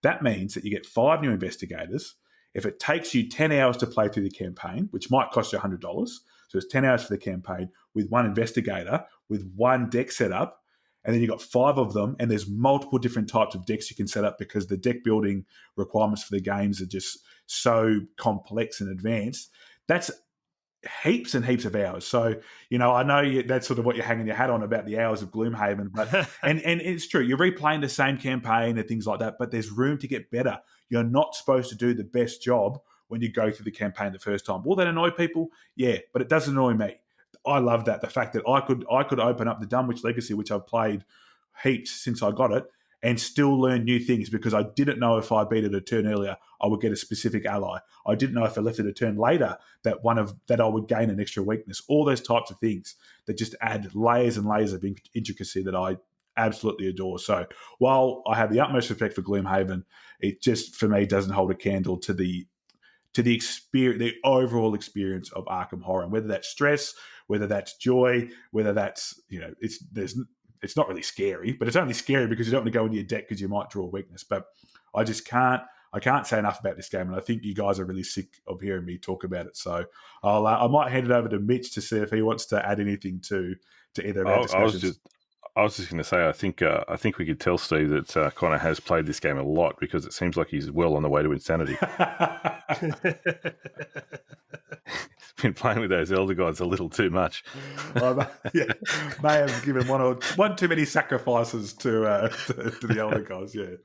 that means that you get 5 new investigators. If it takes you 10 hours to play through the campaign, which might cost you $100, so it's 10 hours for the campaign with 1 investigator, with 1 deck setup, and then you've got 5 of them, and there's multiple different types of decks you can set up, because the deck building requirements for the games are just so complex and advanced. That's heaps and heaps of hours. So, I know that's sort of what you're hanging your hat on about the hours of Gloomhaven, but and it's true. You're replaying the same campaign and things like that, but there's room to get better. You're not supposed to do the best job when you go through the campaign the first time. Will that annoy people? Yeah, but it doesn't annoy me. I love that. The fact that I could open up the Dunwich Legacy, which I've played heaps since I got it, and still learn new things, because I didn't know if I beat it a turn earlier, I would get a specific ally. I didn't know if I left it a turn later that I would gain an extra weakness. All those types of things that just add layers and layers of intricacy that I absolutely adore. So while I have the utmost respect for Gloomhaven, it just, for me, doesn't hold a candle to the experience, the overall experience of Arkham Horror, and whether that's stress, whether that's joy, whether that's it's not really scary, but it's only scary because you don't want to go into your deck because you might draw a weakness. But I can't say enough about this game, and I think you guys are really sick of hearing me talk about it. So I might hand it over to Mitch to see if he wants to add anything to either of our discussions. I was just going to say, I think we could tell Steve that Connor has played this game a lot, because it seems like he's well on the way to insanity. He's been playing with those Elder Gods a little too much. Yeah, may have given one too many sacrifices to the Elder Gods. Yeah,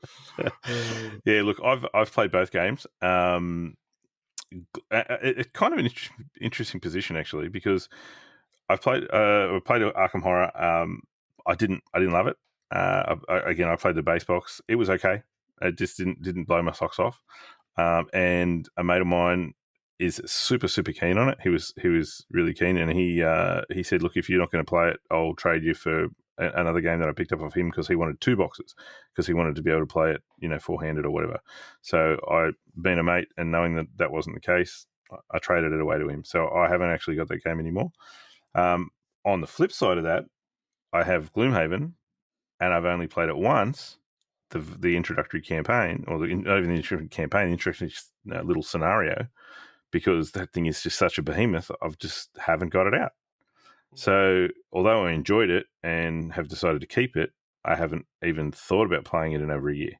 yeah. Look, I've played both games. It's kind of an interesting position, actually, because I played Arkham Horror. I didn't love it. I played the base box. It was okay. It just didn't blow my socks off. And a mate of mine is super keen on it. He was really keen, and he said, "Look, if you're not going to play it, I'll trade you for another game that I picked up off him, because he wanted 2 boxes, because he wanted to be able to play it, 4-handed or whatever." So I, being a mate and knowing that wasn't the case, I traded it away to him. So I haven't actually got that game anymore. On the flip side of that, I have Gloomhaven, and I've only played it once, the introductory campaign, or not even the introductory campaign, the introductory little scenario, because that thing is just such a behemoth. I've just haven't got it out. So although I enjoyed it and have decided to keep it, I haven't even thought about playing it in over a year.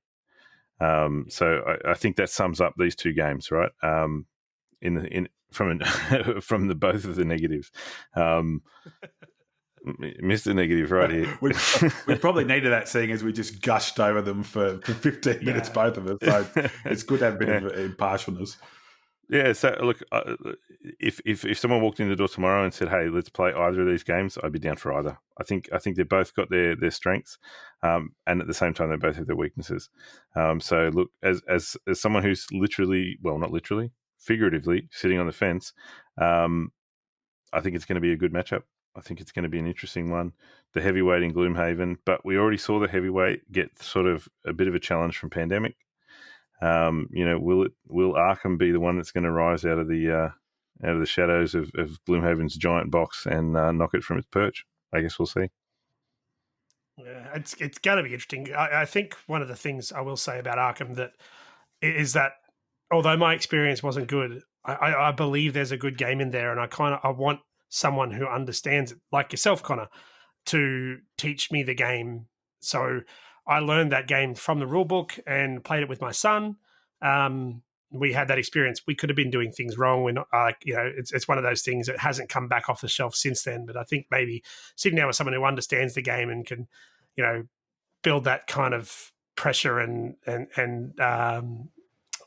So I think that sums up these 2 games, right? From the both of the negatives. Mr. Negative right here. we probably needed that, seeing as we just gushed over them for 15 minutes, both of us. So it's good to have a bit of impartialness. Yeah, so look, if someone walked in the door tomorrow and said, "Hey, let's play either of these games," I'd be down for either. I think they both got their strengths, and at the same time, they both have their weaknesses. So look, as someone who's literally, well, not literally, figuratively sitting on the fence, I think it's going to be a good matchup. I think it's going to be an interesting one. The heavyweight in Gloomhaven, but we already saw the heavyweight get sort of a bit of a challenge from Pandemic. Will Arkham be the one that's going to rise out of the shadows of Gloomhaven's giant box and knock it from its perch? I guess we'll see. Yeah, it's going to be interesting. I think one of the things I will say about Arkham that is that although my experience wasn't good, I believe there's a good game in there, and I want someone who understands it, like yourself, Connor, to teach me the game. So I learned that game from the rule book and played it with my son. We had that experience. We could have been doing things wrong. We're not it's one of those things that hasn't come back off the shelf since then. But I think maybe sitting down with someone who understands the game and can, build that kind of pressure and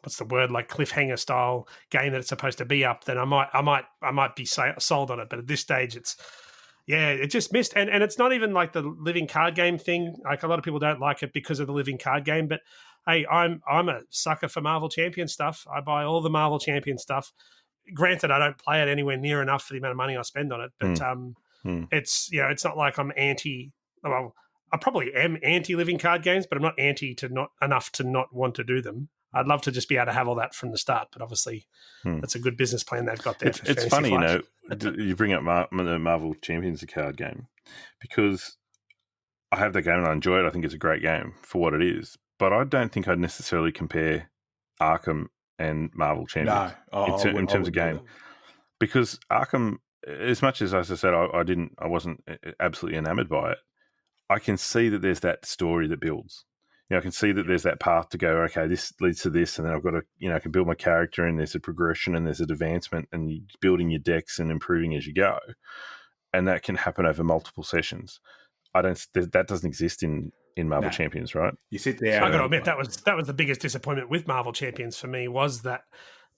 what's the word, like cliffhanger style game that it's supposed to be up, then I might be sold on it. But at this stage, it just missed. And it's not even like the living card game thing. Like a lot of people don't like it because of the living card game. But hey, I'm a sucker for Marvel Champion stuff. I buy all the Marvel Champion stuff. Granted, I don't play it anywhere near enough for the amount of money I spend on it. But it's it's not like I'm anti. Well, I probably am anti living card games, but I'm not anti to not enough to not want to do them. I'd love to just be able to have all that from the start, but obviously that's a good business plan they've got there. It's funny, you bring up the Marvel Champions card game, because I have that game and I enjoy it. I think it's a great game for what it is, but I don't think I'd necessarily compare Arkham and Marvel Champions in terms of game, because Arkham, as much as I said, I wasn't absolutely enamored by it. I can see that there's that story that builds. I can see that there's that path to go, okay, this leads to this, and then I've got to, I can build my character, and there's a progression, and there's an advancement, and you're building your decks and improving as you go. And that can happen over multiple sessions. That doesn't exist in Marvel Champions, right? You sit there. I got to admit, that was the biggest disappointment with Marvel Champions for me, was that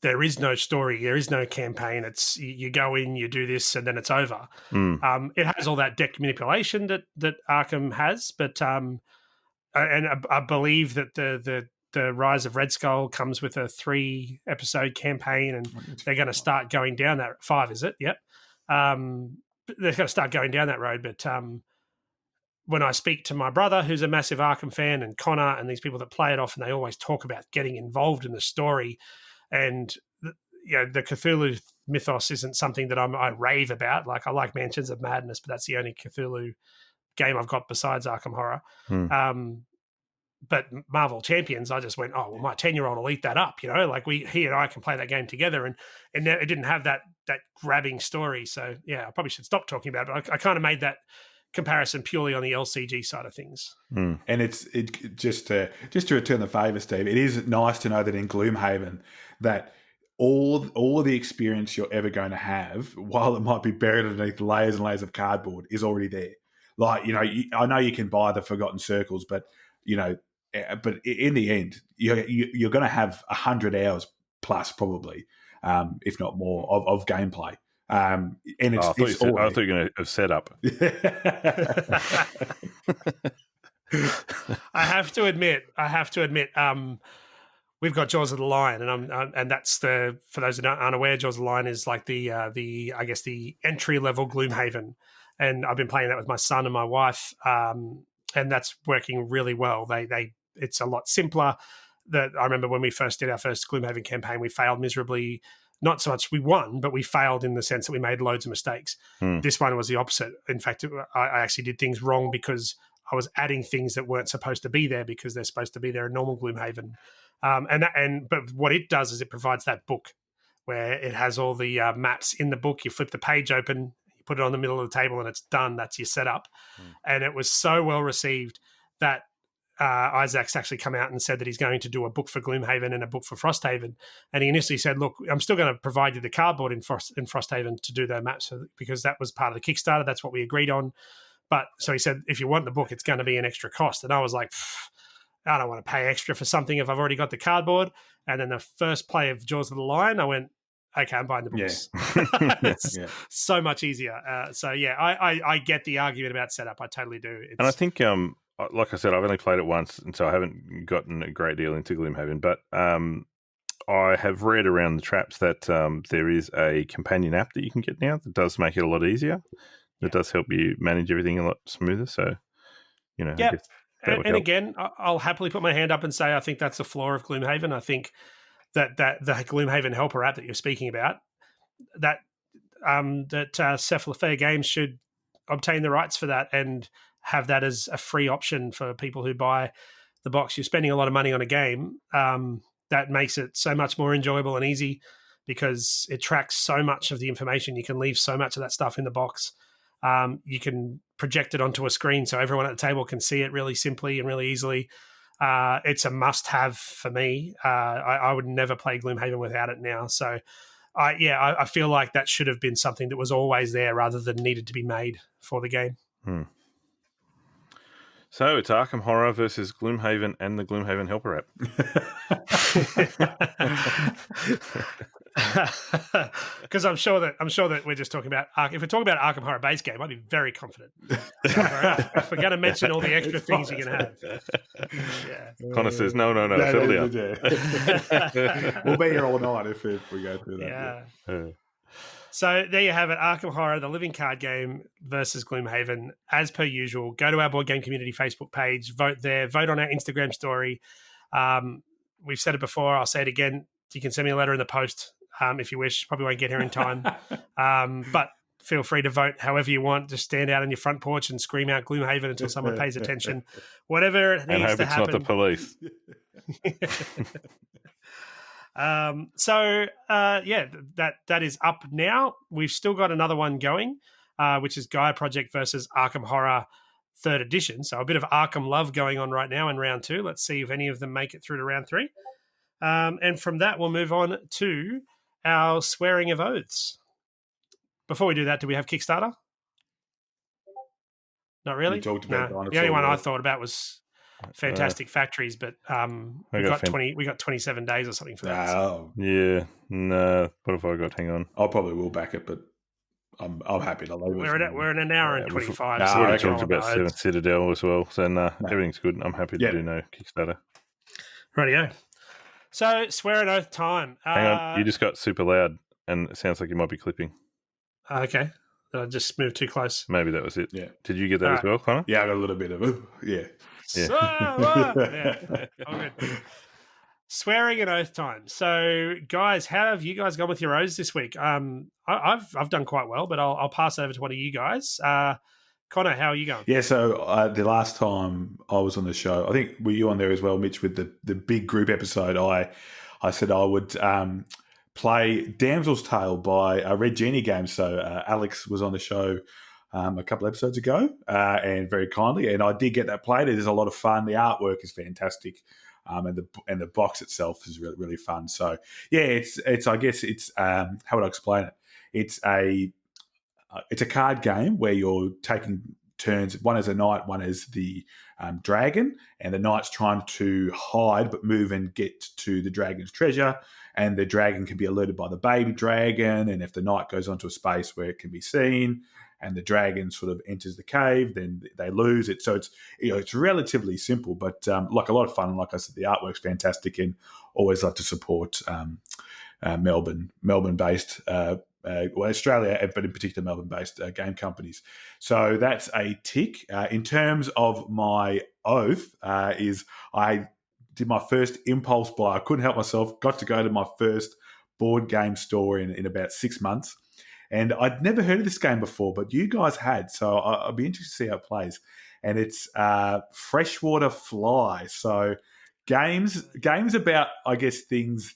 there is no story, there is no campaign. It's you go in, you do this, and then it's over. It has all that deck manipulation that Arkham has, but and I believe that the Rise of Red Skull comes with a 3-episode campaign, and they're going to start going down that 5. Is it? Yep. They're going to start going down that road, but when I speak to my brother, who's a massive Arkham fan, and Connor, and these people that play it off, and they always talk about getting involved in the story. And the Cthulhu mythos isn't something that I rave about. Like, I like Mansions of Madness, but that's the only Cthulhu game I've got besides Arkham Horror. But Marvel Champions, I just went, oh, well, my 10-year-old will eat that up. Like he and I can play that game together, and it didn't have that grabbing story. So yeah, I probably should stop talking about it. But I kind of made that comparison purely on the LCG side of things. And it's just to return the favour, Steve. It is nice to know that in Gloomhaven that all the experience you're ever going to have, while it might be buried underneath layers and layers of cardboard, is already there. Like, I know you can buy the Forgotten Circles, but but in the end, you're going to have 100 hours plus, probably, if not more, of gameplay. And it's, I thought you were going to have set up. I have to admit, we've got Jaws of the Lion, and that's for those that aren't aware, Jaws of the Lion is like the I guess the entry level Gloomhaven, and I've been playing that with my son and my wife, and that's working really well. It's a lot simpler. That I remember when we first did our first Gloomhaven campaign, we failed miserably. Not so much we won, but we failed in the sense that we made loads of mistakes. This one was the opposite. In fact, I actually did things wrong because I was adding things that weren't supposed to be there because they're supposed to be there in normal Gloomhaven. But what it does is it provides that book where it has all the maps in the book. You flip the page open, you put it on the middle of the table, and it's done. That's your setup. And it was so well received that Isaac's actually come out and said that he's going to do a book for Gloomhaven and a book for Frosthaven. And he initially said, look, I'm still going to provide you the cardboard in Frosthaven to do the maps, because that was part of the Kickstarter. That's what we agreed on. But so he said, if you want the book, it's going to be an extra cost. And I was like, I don't want to pay extra for something if I've already got the cardboard. And then the first play of Jaws of the Lion, I went, okay, I'm buying the books. Yeah. It's so much easier. I get the argument about setup. I totally do. And I think, like I said, I've only played it once, and so I haven't gotten a great deal into Gloomhaven. But I have read around the traps that there is a companion app that you can get now that does make it a lot easier. That does help you manage everything a lot smoother. So, I guess and again, I'll happily put my hand up and say I think that's the flaw of Gloomhaven. I think that the Gloomhaven helper app that you're speaking about, that Cephalofair Games should obtain the rights for that and have that as a free option for people who buy the box. You're spending a lot of money on a game. That makes it so much more enjoyable and easy because it tracks so much of the information. You can leave so much of that stuff in the box. You can project it onto a screen so everyone at the table can see it really simply and really easily. It's a must-have for me. I would never play Gloomhaven without it now. So, I feel like that should have been something that was always there rather than needed to be made for the game. So it's Arkham Horror versus Gloomhaven and the Gloomhaven Helper app. Because I'm sure that we're just talking about if we're talking about Arkham Horror base game, I'd be very confident. If we're going to mention all the extra things you're going to have, Connor says no, settle down. We'll be here all night if we go through that. Yeah. So there you have it, Arkham Horror, the living card game versus Gloomhaven. As per usual, go to our Board Game Community Facebook page, vote there, vote on our Instagram story. We've said it before, I'll say it again. You can send me a letter in the post if you wish. Probably won't get here in time. But feel free to vote however you want. Just stand out on your front porch and scream out Gloomhaven until someone pays attention. Whatever it needs to happen. And hope it's not the police. That is up now. We've still got another one going, which is Gaia Project versus Arkham Horror 3rd edition. So a bit of Arkham love going on right now in round 2. Let's see if any of them make it through to round 3. And from that, we'll move on to our swearing of oaths. Before we do that, do we have Kickstarter? Not really? We talked about the only one I thought about was Fantastic Factories, but we got 27 days or something for that. Oh. Yeah. No. What have I got? Hang on. I probably will back it, but I'm happy to leave it. We're in an hour and 25. We've already talked about 7th Citadel as well, so everything's good. I'm happy to do no Kickstarter. Rightio. So, swear an oath time. Hang on, you just got super loud, and it sounds like you might be clipping. Okay. Did I just move too close? Maybe that was it. Yeah. Did you get that as well, Connor? Yeah, I got a little bit of yeah. All good. Swearing and oath time. So, guys, how have you guys gone with your oaths this week? I've done quite well, but I'll pass over to one of you guys. Connor, how are you going? Yeah, so the last time I was on the show, I think were you on there as well, Mitch, with the big group episode. I said I would play Damsel's Tale by Red Genie Games. So Alex was on the show a couple episodes ago, and very kindly, and I did get that played. It is a lot of fun. The artwork is fantastic, and the box itself is really, really fun. So yeah, it's I guess it's how would I explain it? It's a card game where you're taking turns. One as a knight, one as the dragon, and the knight's trying to hide but move and get to the dragon's treasure. And the dragon can be alerted by the baby dragon, and if the knight goes onto a space where it can be seen, and the dragon sort of enters the cave, then they lose it. So it's relatively simple, but like a lot of fun. Like I said, the artwork's fantastic, and always love to support Melbourne-based. Australia, but in particular Melbourne-based game companies. So that's a tick. In terms of my oath, is I did my first impulse buy. I couldn't help myself. Got to go to my first board game store in about 6 months. And I'd never heard of this game before, but you guys had. So I'll be interested to see how it plays. And it's Freshwater Fly. So games about, I guess, things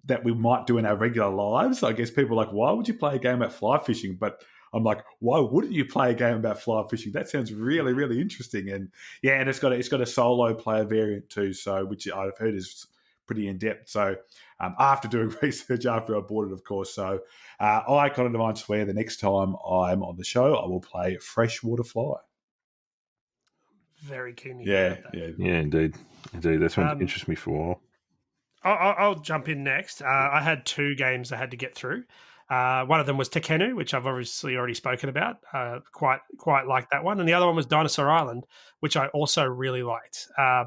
that we might do in our regular lives. I guess people are like, why would you play a game about fly fishing? But I'm like, why wouldn't you play a game about fly fishing? That sounds really, really interesting. And yeah, and it's got a solo player variant too, so which I've heard is pretty in depth. So after doing research, after I bought it, of course. So I kind of mind swear the next time I'm on the show, I will play Freshwater Fly. Very keen. Yeah, indeed. That's one interests me for a while. I'll jump in next. I had 2 games I had to get through. One of them was Tekhenu, which I've obviously already spoken about. Quite like that one. And the other one was Dinosaur Island, which I also really liked. I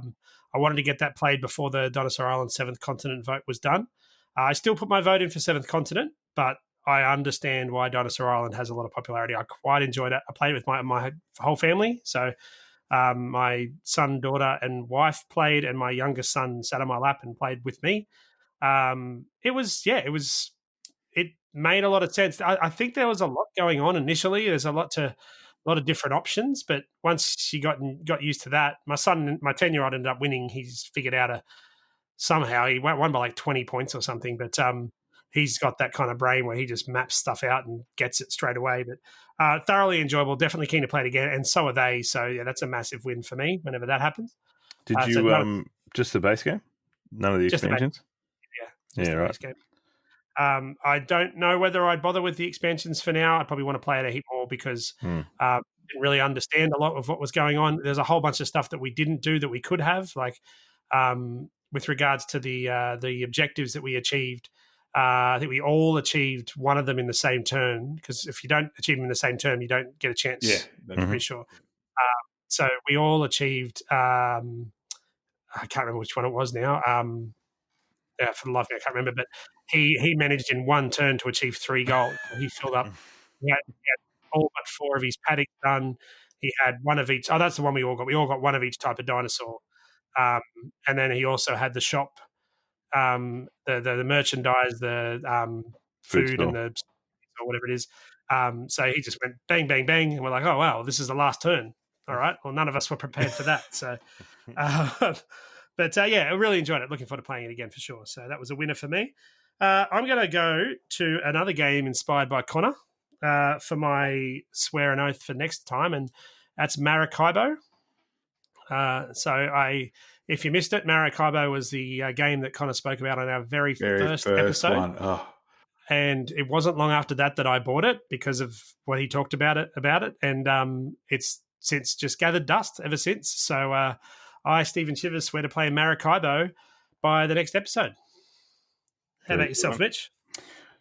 wanted to get that played before the Dinosaur Island 7th Continent vote was done. I still put my vote in for 7th Continent, but I understand why Dinosaur Island has a lot of popularity. I quite enjoyed it. I played it with my whole family. So my son, daughter, and wife played, and my youngest son sat on my lap and played with me. It made a lot of sense. I think there was a lot going on initially. There's a lot to different options. But once she got used to that, my 10-year-old ended up winning. He's figured out somehow he won by like 20 points or something. But he's got that kind of brain where he just maps stuff out and gets it straight away. But thoroughly enjoyable. Definitely keen to play it again, and so are they. So yeah, that's a massive win for me whenever that happens. Did you just the base game? None of the expansions? Yeah, right. Base game. I don't know whether I'd bother with the expansions for now. I probably want to play it a heap more because I didn't really understand a lot of what was going on. There's a whole bunch of stuff that we didn't do that we could have, like with regards to the objectives that we achieved. I think we all achieved one of them in the same turn, because if you don't achieve them in the same turn, you don't get a chance. Yeah, I'm pretty sure. So we all achieved. I can't remember which one it was now. For the life of me, I can't remember. But he managed in one turn to achieve 3 goals. He filled up. He had all but 4 of his paddocks done. He had one of each. Oh, that's the one we all got. We all got one of each type of dinosaur. And then he also had the shop, the merchandise, the food and the or whatever it is. So he just went bang, bang, bang, and we're like, oh wow, this is the last turn. All right. Well, none of us were prepared for that. So, but yeah, I really enjoyed it. Looking forward to playing it again for sure. So that was a winner for me. I'm going to go to another game inspired by Connor for my swear and oath for next time, and that's Maracaibo. If you missed it, Maracaibo was the game that Connor spoke about on our very first episode. One. Oh. And it wasn't long after that I bought it because of what he talked about it. And it's since just gathered dust ever since. So I, Stephen Shivers, swear to play Maracaibo by the next episode. How about yourself, Mitch?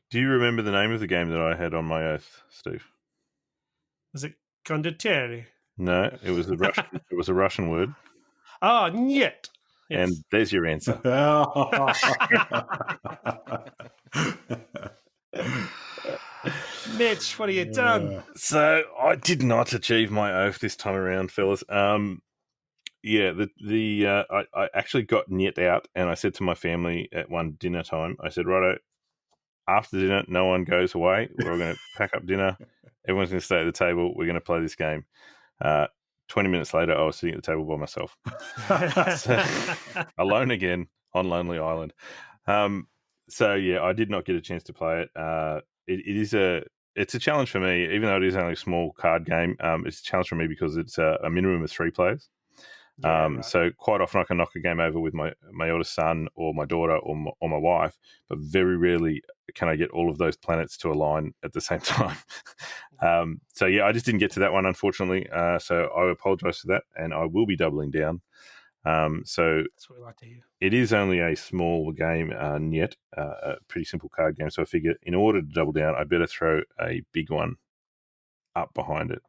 Do you remember the name of the game that I had on my oath, Steve? Was it Condottieri? No, it was it was a Russian word. Oh, niet. Yes. And there's your answer. Mitch, what have you done? So I did not achieve my oath this time around, fellas. Yeah, I actually got niet out, and I said to my family at one dinner time, I said, righto, after dinner, no one goes away. We're all going to pack up dinner. Everyone's going to stay at the table. We're going to play this game. 20 minutes later, I was sitting at the table by myself. So, alone again on Lonely Island. So, yeah, I did not get a chance to play it. It's a challenge for me, even though it is only a small card game. It's a challenge for me because it's a minimum of 3 players. Right. So quite often I can knock a game over with my eldest son or my daughter or my wife, but very rarely can I get all of those planets to align at the same time. So yeah, I just didn't get to that one, unfortunately. So I apologize for that, and I will be doubling down. So that's what we like to hear. It is only a small game, yet a pretty simple card game. So I figure in order to double down, I better throw a big one up behind it.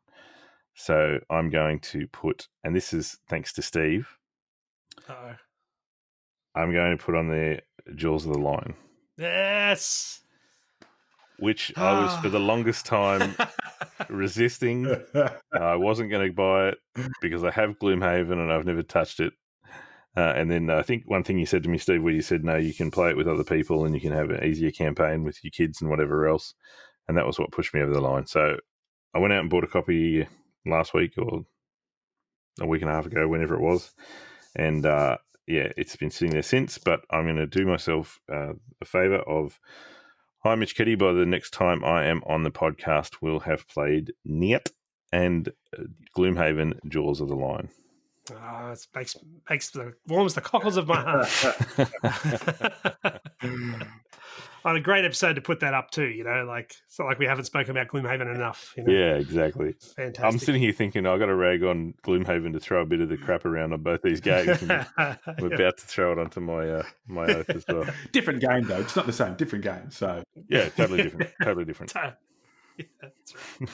So I'm going to put, and this is thanks to Steve. Uh-oh. I'm going to put on there Jaws of the Lion. Yes. Which I was for the longest time resisting. I wasn't going to buy it because I have Gloomhaven and I've never touched it. And then I think one thing you said to me, Steve, where you said, no, you can play it with other people and you can have an easier campaign with your kids and whatever else. And that was what pushed me over the line. So I went out and bought a copy last week or a week and a half ago, whenever it was. And yeah, it's been sitting there since, but I'm going to do myself a favour of, hi, Mitch Keddy, by the next time I am on the podcast, we'll have played Niet and Gloomhaven, Jaws of the Lion. Oh, it warms the cockles of my heart. On a great episode to put that up too, you know, like it's not like we haven't spoken about Gloomhaven enough. You know? Yeah, exactly. Fantastic. I'm sitting here thinking I got to rag on Gloomhaven to throw a bit of the crap around on both these games. And we're about to throw it onto my my oath as well. Different game though; it's not the same. Different game. So yeah, totally different. Totally different. Yeah, that's right.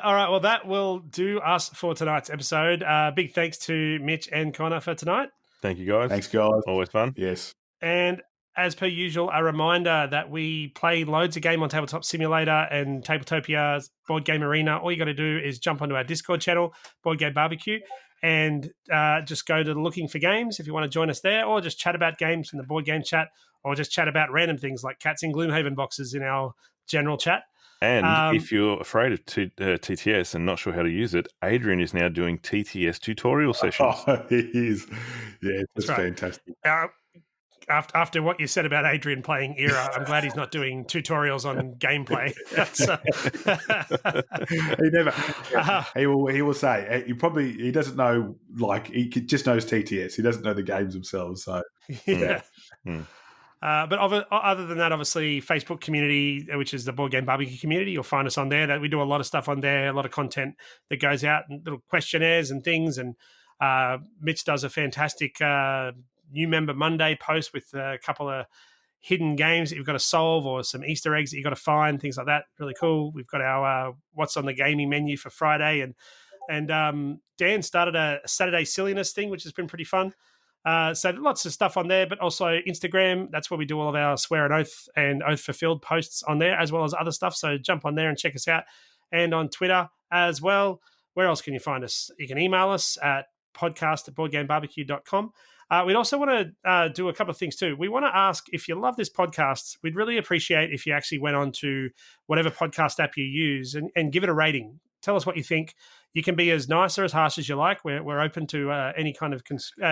All right, well, that will do us for tonight's episode. Big thanks to Mitch and Connor for tonight. Thank you, guys. Thanks, guys. Always fun. Yes. And as per usual, a reminder that we play loads of game on Tabletop Simulator and Tabletopia, Board Game Arena. All you got to do is jump onto our Discord channel, Board Game Barbecue, and just go to the Looking for Games if you want to join us there, or just chat about games in the board game chat, or just chat about random things like cats in Gloomhaven boxes in our general chat. And if you're afraid of TTS and not sure how to use it, Adrian is now doing TTS tutorial sessions. Oh, he is. Yeah, it's right. fantastic. After what you said about Adrian playing Era, I'm glad he's not doing tutorials on gameplay. He never. He will say he doesn't know. Like just knows TTS. He doesn't know the games themselves. So yeah. But other than that, obviously, Facebook community, which is the Board Game Barbecue community, you'll find us on there. That we do a lot of stuff on there, a lot of content that goes out, and little questionnaires and things. And Mitch does a fantastic new member Monday post with a couple of hidden games that you've got to solve or some Easter eggs that you've got to find, things like that. Really cool. We've got our what's on the gaming menu for Friday, and Dan started a Saturday silliness thing, which has been pretty fun. So lots of stuff on there, but also Instagram. That's where we do all of our swear and oath fulfilled posts on there, as well as other stuff. So jump on there and check us out. And on Twitter as well. Where else can you find us? You can email us at podcast@boardgamebarbecue.com. We'd also want to do a couple of things too. We want to ask, if you love this podcast, we'd really appreciate if you actually went on to whatever podcast app you use and give it a rating. Tell us what you think. You can be as nice or as harsh as you like. We're open to any kind of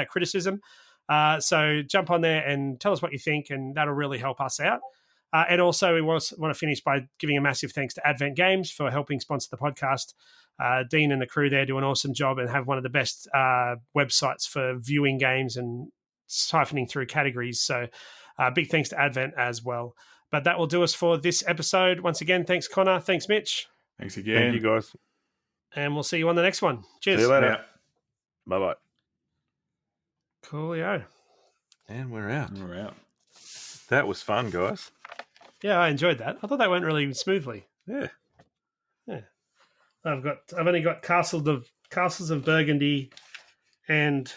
criticism. So jump on there and tell us what you think, and that'll really help us out. And also, we want to finish by giving a massive thanks to Advent Games for helping sponsor the podcast. Dean and the crew there do an awesome job and have one of the best websites for viewing games and siphoning through categories. So big thanks to Advent as well. But that will do us for this episode. Once again, thanks, Connor. Thanks, Mitch. Thanks again. Thank you, guys. And we'll see you on the next one. Cheers. See you later. Yeah. Bye-bye. Coolio. And we're out. We're out. That was fun, guys. Yeah, I enjoyed that. I thought that went really smoothly. Yeah. I've only got Castles of Burgundy and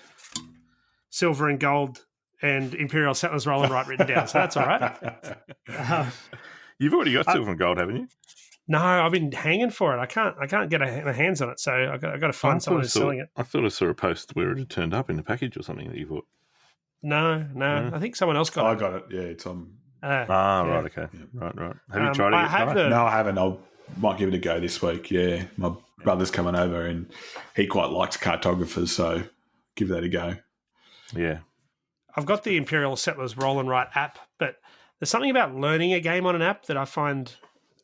Silver and Gold and Imperial Settlers Roll and Write written down, so that's all right. You've already got Silver and Gold, haven't you? No, I've been hanging for it. I can't get my hands on it, so I've got to find someone who's selling it. I thought I saw a post where it had turned up in the package or something that you bought. No. I think someone else got it. I got it. Yeah, it's on. Right, okay. Yeah. Right. Have you tried it yet? No, I haven't. I might give it a go this week. Yeah, my brother's coming over and he quite likes cartographers, so give that a go. Yeah. I've got the Imperial Settlers Roll and Write app, but there's something about learning a game on an app that I find...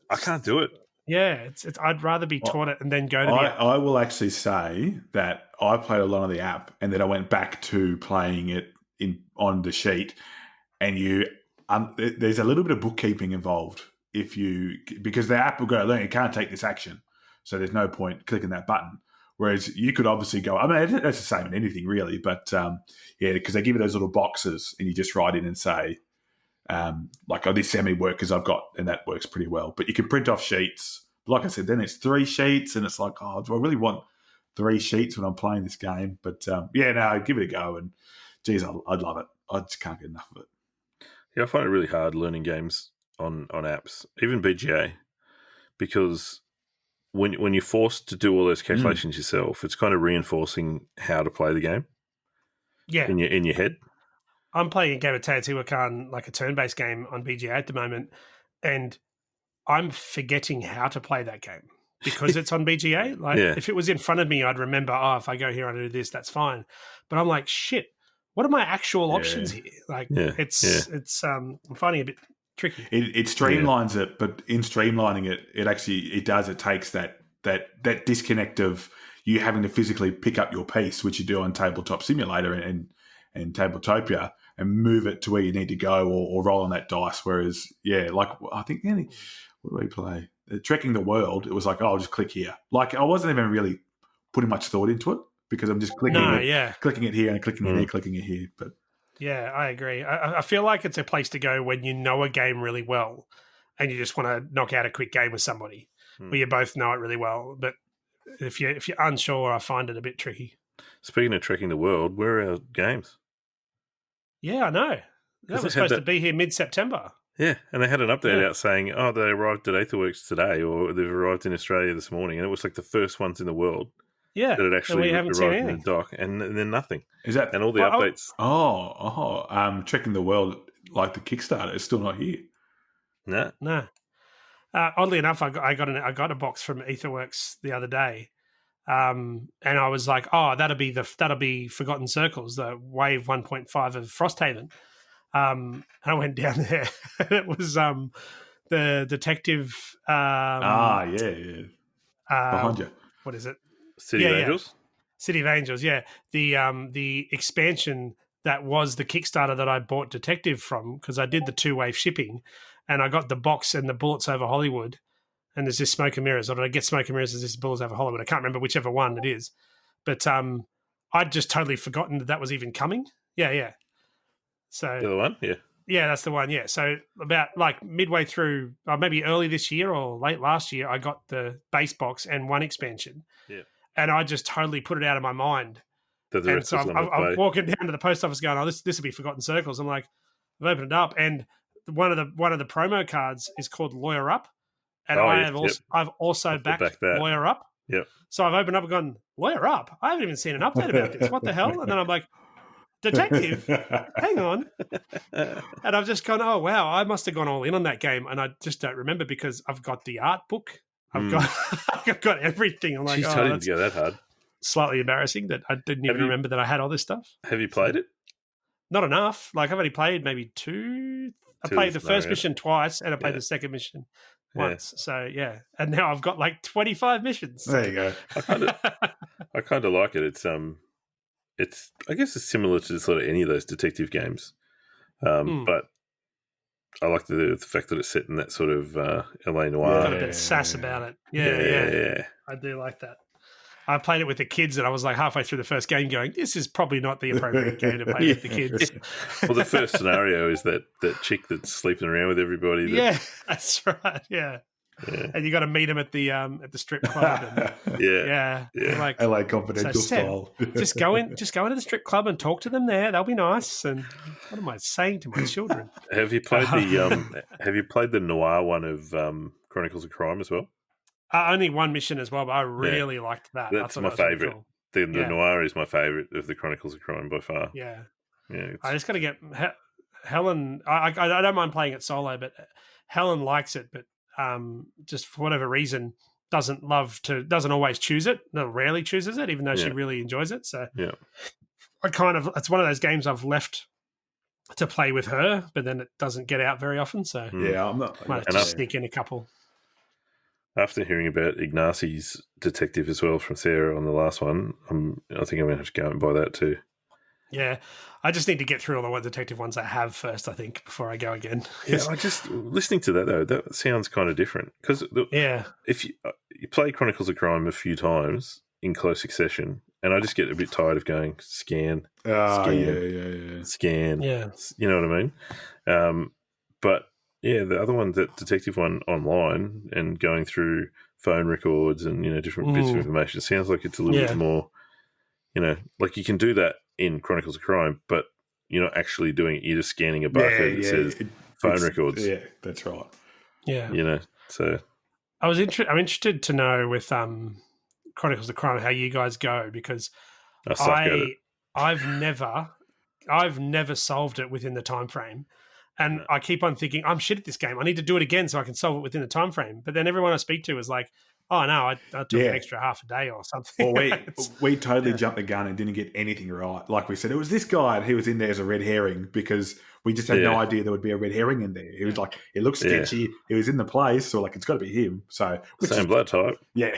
I can't do it. Yeah, it's I'd rather be taught it and then go to the app. I will actually say that I played a lot of the app and then I went back to playing it on the sheet, and there's a little bit of bookkeeping involved because the app will go, learn, you can't take this action, so there's no point clicking that button. Whereas you could obviously go, I mean, that's the same in anything really, but because they give you those little boxes and you just write in and say, this is how many workers I've got, and that works pretty well. But you can print off sheets. Like I said, then it's 3 sheets, and it's like, do I really want 3 sheets when I'm playing this game? But give it a go, and geez, I'd love it. I just can't get enough of it. Yeah, I find it really hard learning games on apps, even BGA, because when you're forced to do all those calculations yourself, it's kind of reinforcing how to play the game. Yeah, in your head. I'm playing a game of Teotihuacan, like a turn-based game on BGA at the moment, and I'm forgetting how to play that game because it's on BGA. If it was in front of me, I'd remember, if I go here, I do this, that's fine. But I'm like, shit, what are my actual options here? I'm finding it a bit tricky. It streamlines it, but in streamlining it, it takes that disconnect of you having to physically pick up your piece, which you do on Tabletop Simulator and Tabletopia, and move it to where you need to go or roll on that dice. Whereas, I think, what do we play? Trekking the World, it was like, I'll just click here. Like, I wasn't even really putting much thought into it because I'm just clicking clicking it here and clicking it here, clicking it here. But yeah, I agree. I feel like it's a place to go when you know a game really well and you just want to knock out a quick game with somebody where you both know it really well. But if you're unsure, I find it a bit tricky. Speaking of Trekking the World, where are our games? Yeah, I know. That was supposed to be here mid-September. Yeah, and they had an update out saying, they arrived at Aetherworks today, or they've arrived in Australia this morning, and it was like the first ones in the world that had actually arrived in the dock, and then nothing. Is that and all the updates? Trekking the World, like the Kickstarter, is still not here. No. Oddly enough, I got a box from Etherworks the other day, and I was like, "Oh, that'll be Forgotten Circles, the Wave 1.5 of Frosthaven." And I went down there, and it was the detective. Yeah. Behind you. What is it? City of Angels? City of Angels, yeah. The expansion that was the Kickstarter that I bought Detective from, because I did the 2-wave shipping, and I got the box and the Bullets Over Hollywood, and there's this Smoke and Mirrors, or did I get Smoke and Mirrors as this Bullets Over Hollywood? I can't remember whichever one it is. But I'd just totally forgotten that was even coming. Yeah. So The other one? Yeah. Yeah, that's the one. Yeah. So about like midway through, maybe early this year or late last year, I got the base box and one expansion. Yeah. And I just totally put it out of my mind. And so I'm walking down to the post office going, "Oh, this will be Forgotten Circles." I'm like, I've opened it up, and one of the promo cards is called Lawyer Up, and I've also backed Lawyer Up. Yep. So I've opened up and gone, Lawyer Up. I haven't even seen an update about this. What the hell? And then I'm like, Detective, hang on. And I've just gone, oh wow, I must have gone all in on that game, and I just don't remember because I've got the art book. I've got everything. I'm like, jeez, I didn't go that hard. Slightly embarrassing that I didn't even remember that I had all this stuff. Have you played it? Not enough. Like I've only played maybe two. I played the first mission twice, and I played the second mission once. So yeah, and now I've got like 25 missions. There you go. I kind of like it. It's I guess it's similar to sort of any of those detective games, but I like the fact that it's set in that sort of LA noir. Got a bit of sass about it. Yeah. I do like that. I played it with the kids, and I was like halfway through the first game going, this is probably not the appropriate game to play with the kids. Well, the first scenario is that chick that's sleeping around with everybody. Yeah, that's right. Yeah. And you got to meet him at the strip club. And, yeah. Like LA Confidential style. just go into the strip club and talk to them there. They'll be nice. And what am I saying to my children? Have you played the noir one of Chronicles of Crime as well? Only one mission as well, but I really liked that. That's my favourite. Cool. The noir is my favourite of the Chronicles of Crime by far. Yeah. I just got to get Helen. I don't mind playing it solo, but Helen likes it, but just for whatever reason doesn't always choose it. No, rarely chooses it, even though she really enjoys it. So it's one of those games I've left to play with her, but then it doesn't get out very often. So might have to sneak in a couple. After hearing about Ignacy's detective as well from Sarah on the last one, I think I'm going to have to go and buy that too. Yeah, I just need to get through all the detective ones I have first, I think, before I go again. Yeah, I just listening to that though, that sounds kind of different because if you play Chronicles of Crime a few times in close succession, and I just get a bit tired of going scan. Yeah. You know what I mean? But yeah, the other one, that detective one online and going through phone records and different bits of information, sounds like it's a little bit more. Like you can do that in Chronicles of Crime, but you're not actually doing it. You're just scanning a barcode that says phone records. Yeah, that's right. Yeah. So I'm interested to know with Chronicles of Crime how you guys go, because I've never solved it within the time frame. And I keep on thinking, I'm shit at this game. I need to do it again so I can solve it within the time frame. But then everyone I speak to is like, oh, no, I took an extra half a day or something. Well, we totally jumped the gun and didn't get anything right. Like we said, it was this guy and he was in there as a red herring because we just had no idea there would be a red herring in there. He was like, it looks sketchy. He was in the place, so like it's got to be him. So same blood type. Yeah.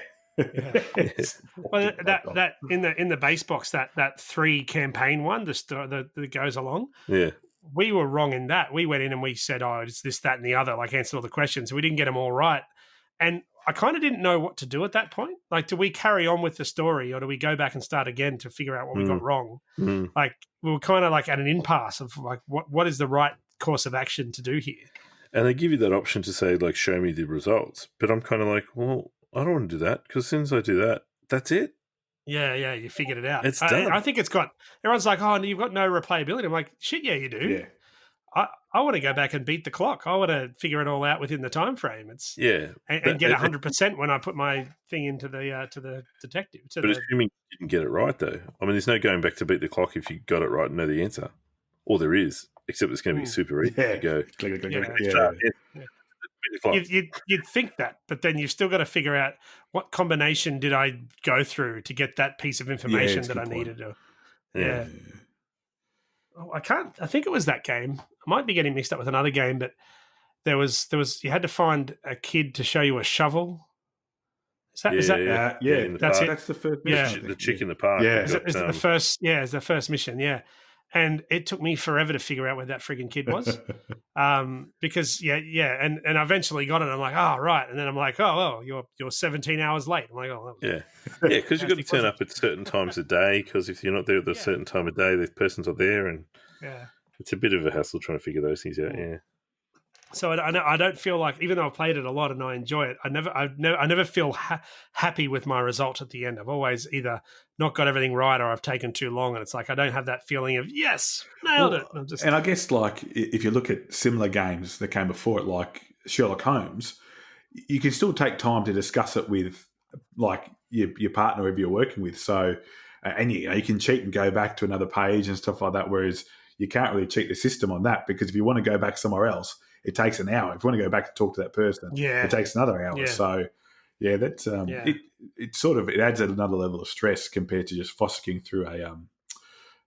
Well, that in the base box, that 3 campaign one that goes along. Yeah. We were wrong in that. We went in and we said, oh, it's this, that, and the other, like answered all the questions. We didn't get them all right. And I kind of didn't know what to do at that point. Like, do we carry on with the story or do we go back and start again to figure out what we got wrong? Like, we were kind of like at an impasse of like, what is the right course of action to do here? And they give you that option to say, like, show me the results. But I'm kind of like, well, I don't want to do that because as soon as I do that, that's it. Yeah, you figured it out. It's done. I think it's got, everyone's like, oh, you've got no replayability. I'm like, shit, yeah, you do. Yeah. I want to go back and beat the clock. I want to figure it all out within the time frame. And get 100% when I put my thing into the detective. Assuming you didn't get it right, though. I mean, there's no going back to beat the clock if you got it right and know the answer. Or there is, except it's going to be super easy to go. Click. Yeah. you'd think that, but then you've still got to figure out what combination did I go through to get that piece of information that I needed to. Yeah. Oh, I think it was that game. I might be getting mixed up with another game, but there was you had to find a kid to show you a shovel. Is that in the that's park. it. That's the first mission. The chick in the park. Yeah. Is it the first? Yeah, it's the first mission. Yeah, and it took me forever to figure out where that frigging kid was, because and I eventually got it. I'm like, oh right, and then I'm like, oh you're 17 hours late. I'm like, oh because you've got to turn up at certain times of day. Because if you're not there at a certain time of day, the person's not there, and it's a bit of a hassle trying to figure those things out. Yeah. So I don't feel like, even though I've played it a lot and I enjoy it, I never feel happy with my result at the end. I've always either not got everything right or I've taken too long, and it's like I don't have that feeling of yes, nailed it. And I guess like if you look at similar games that came before it, like Sherlock Holmes, you can still take time to discuss it with like your partner, whoever you're working with. So and you can cheat and go back to another page and stuff like that. Whereas you can't really cheat the system on that, because if you want to go back somewhere else, it takes an hour. If you want to go back to talk to that person, it takes another hour. Yeah. So, that's it. Sort of it adds another level of stress compared to just fossicking through a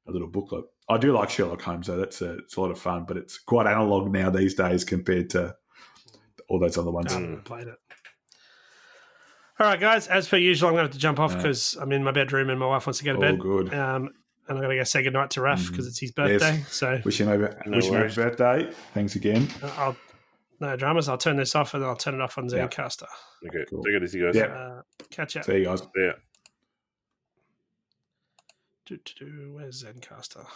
little booklet. I do like Sherlock Holmes, though. It's a lot of fun, but it's quite analog now these days compared to all those other ones. I haven't played it. All right, guys. As per usual, I'm going to have to jump off because I'm in my bedroom and my wife wants to go to bed. Oh, good. And I'm going to go say goodnight to Raf because it's his birthday. Yes. So wish him happy birthday. Thanks again. No dramas. I'll turn this off and then I'll turn it off on Zencaster. Okay, cool. Take it easy, guys. Catch up. See you guys. Yeah. Where's Zencaster?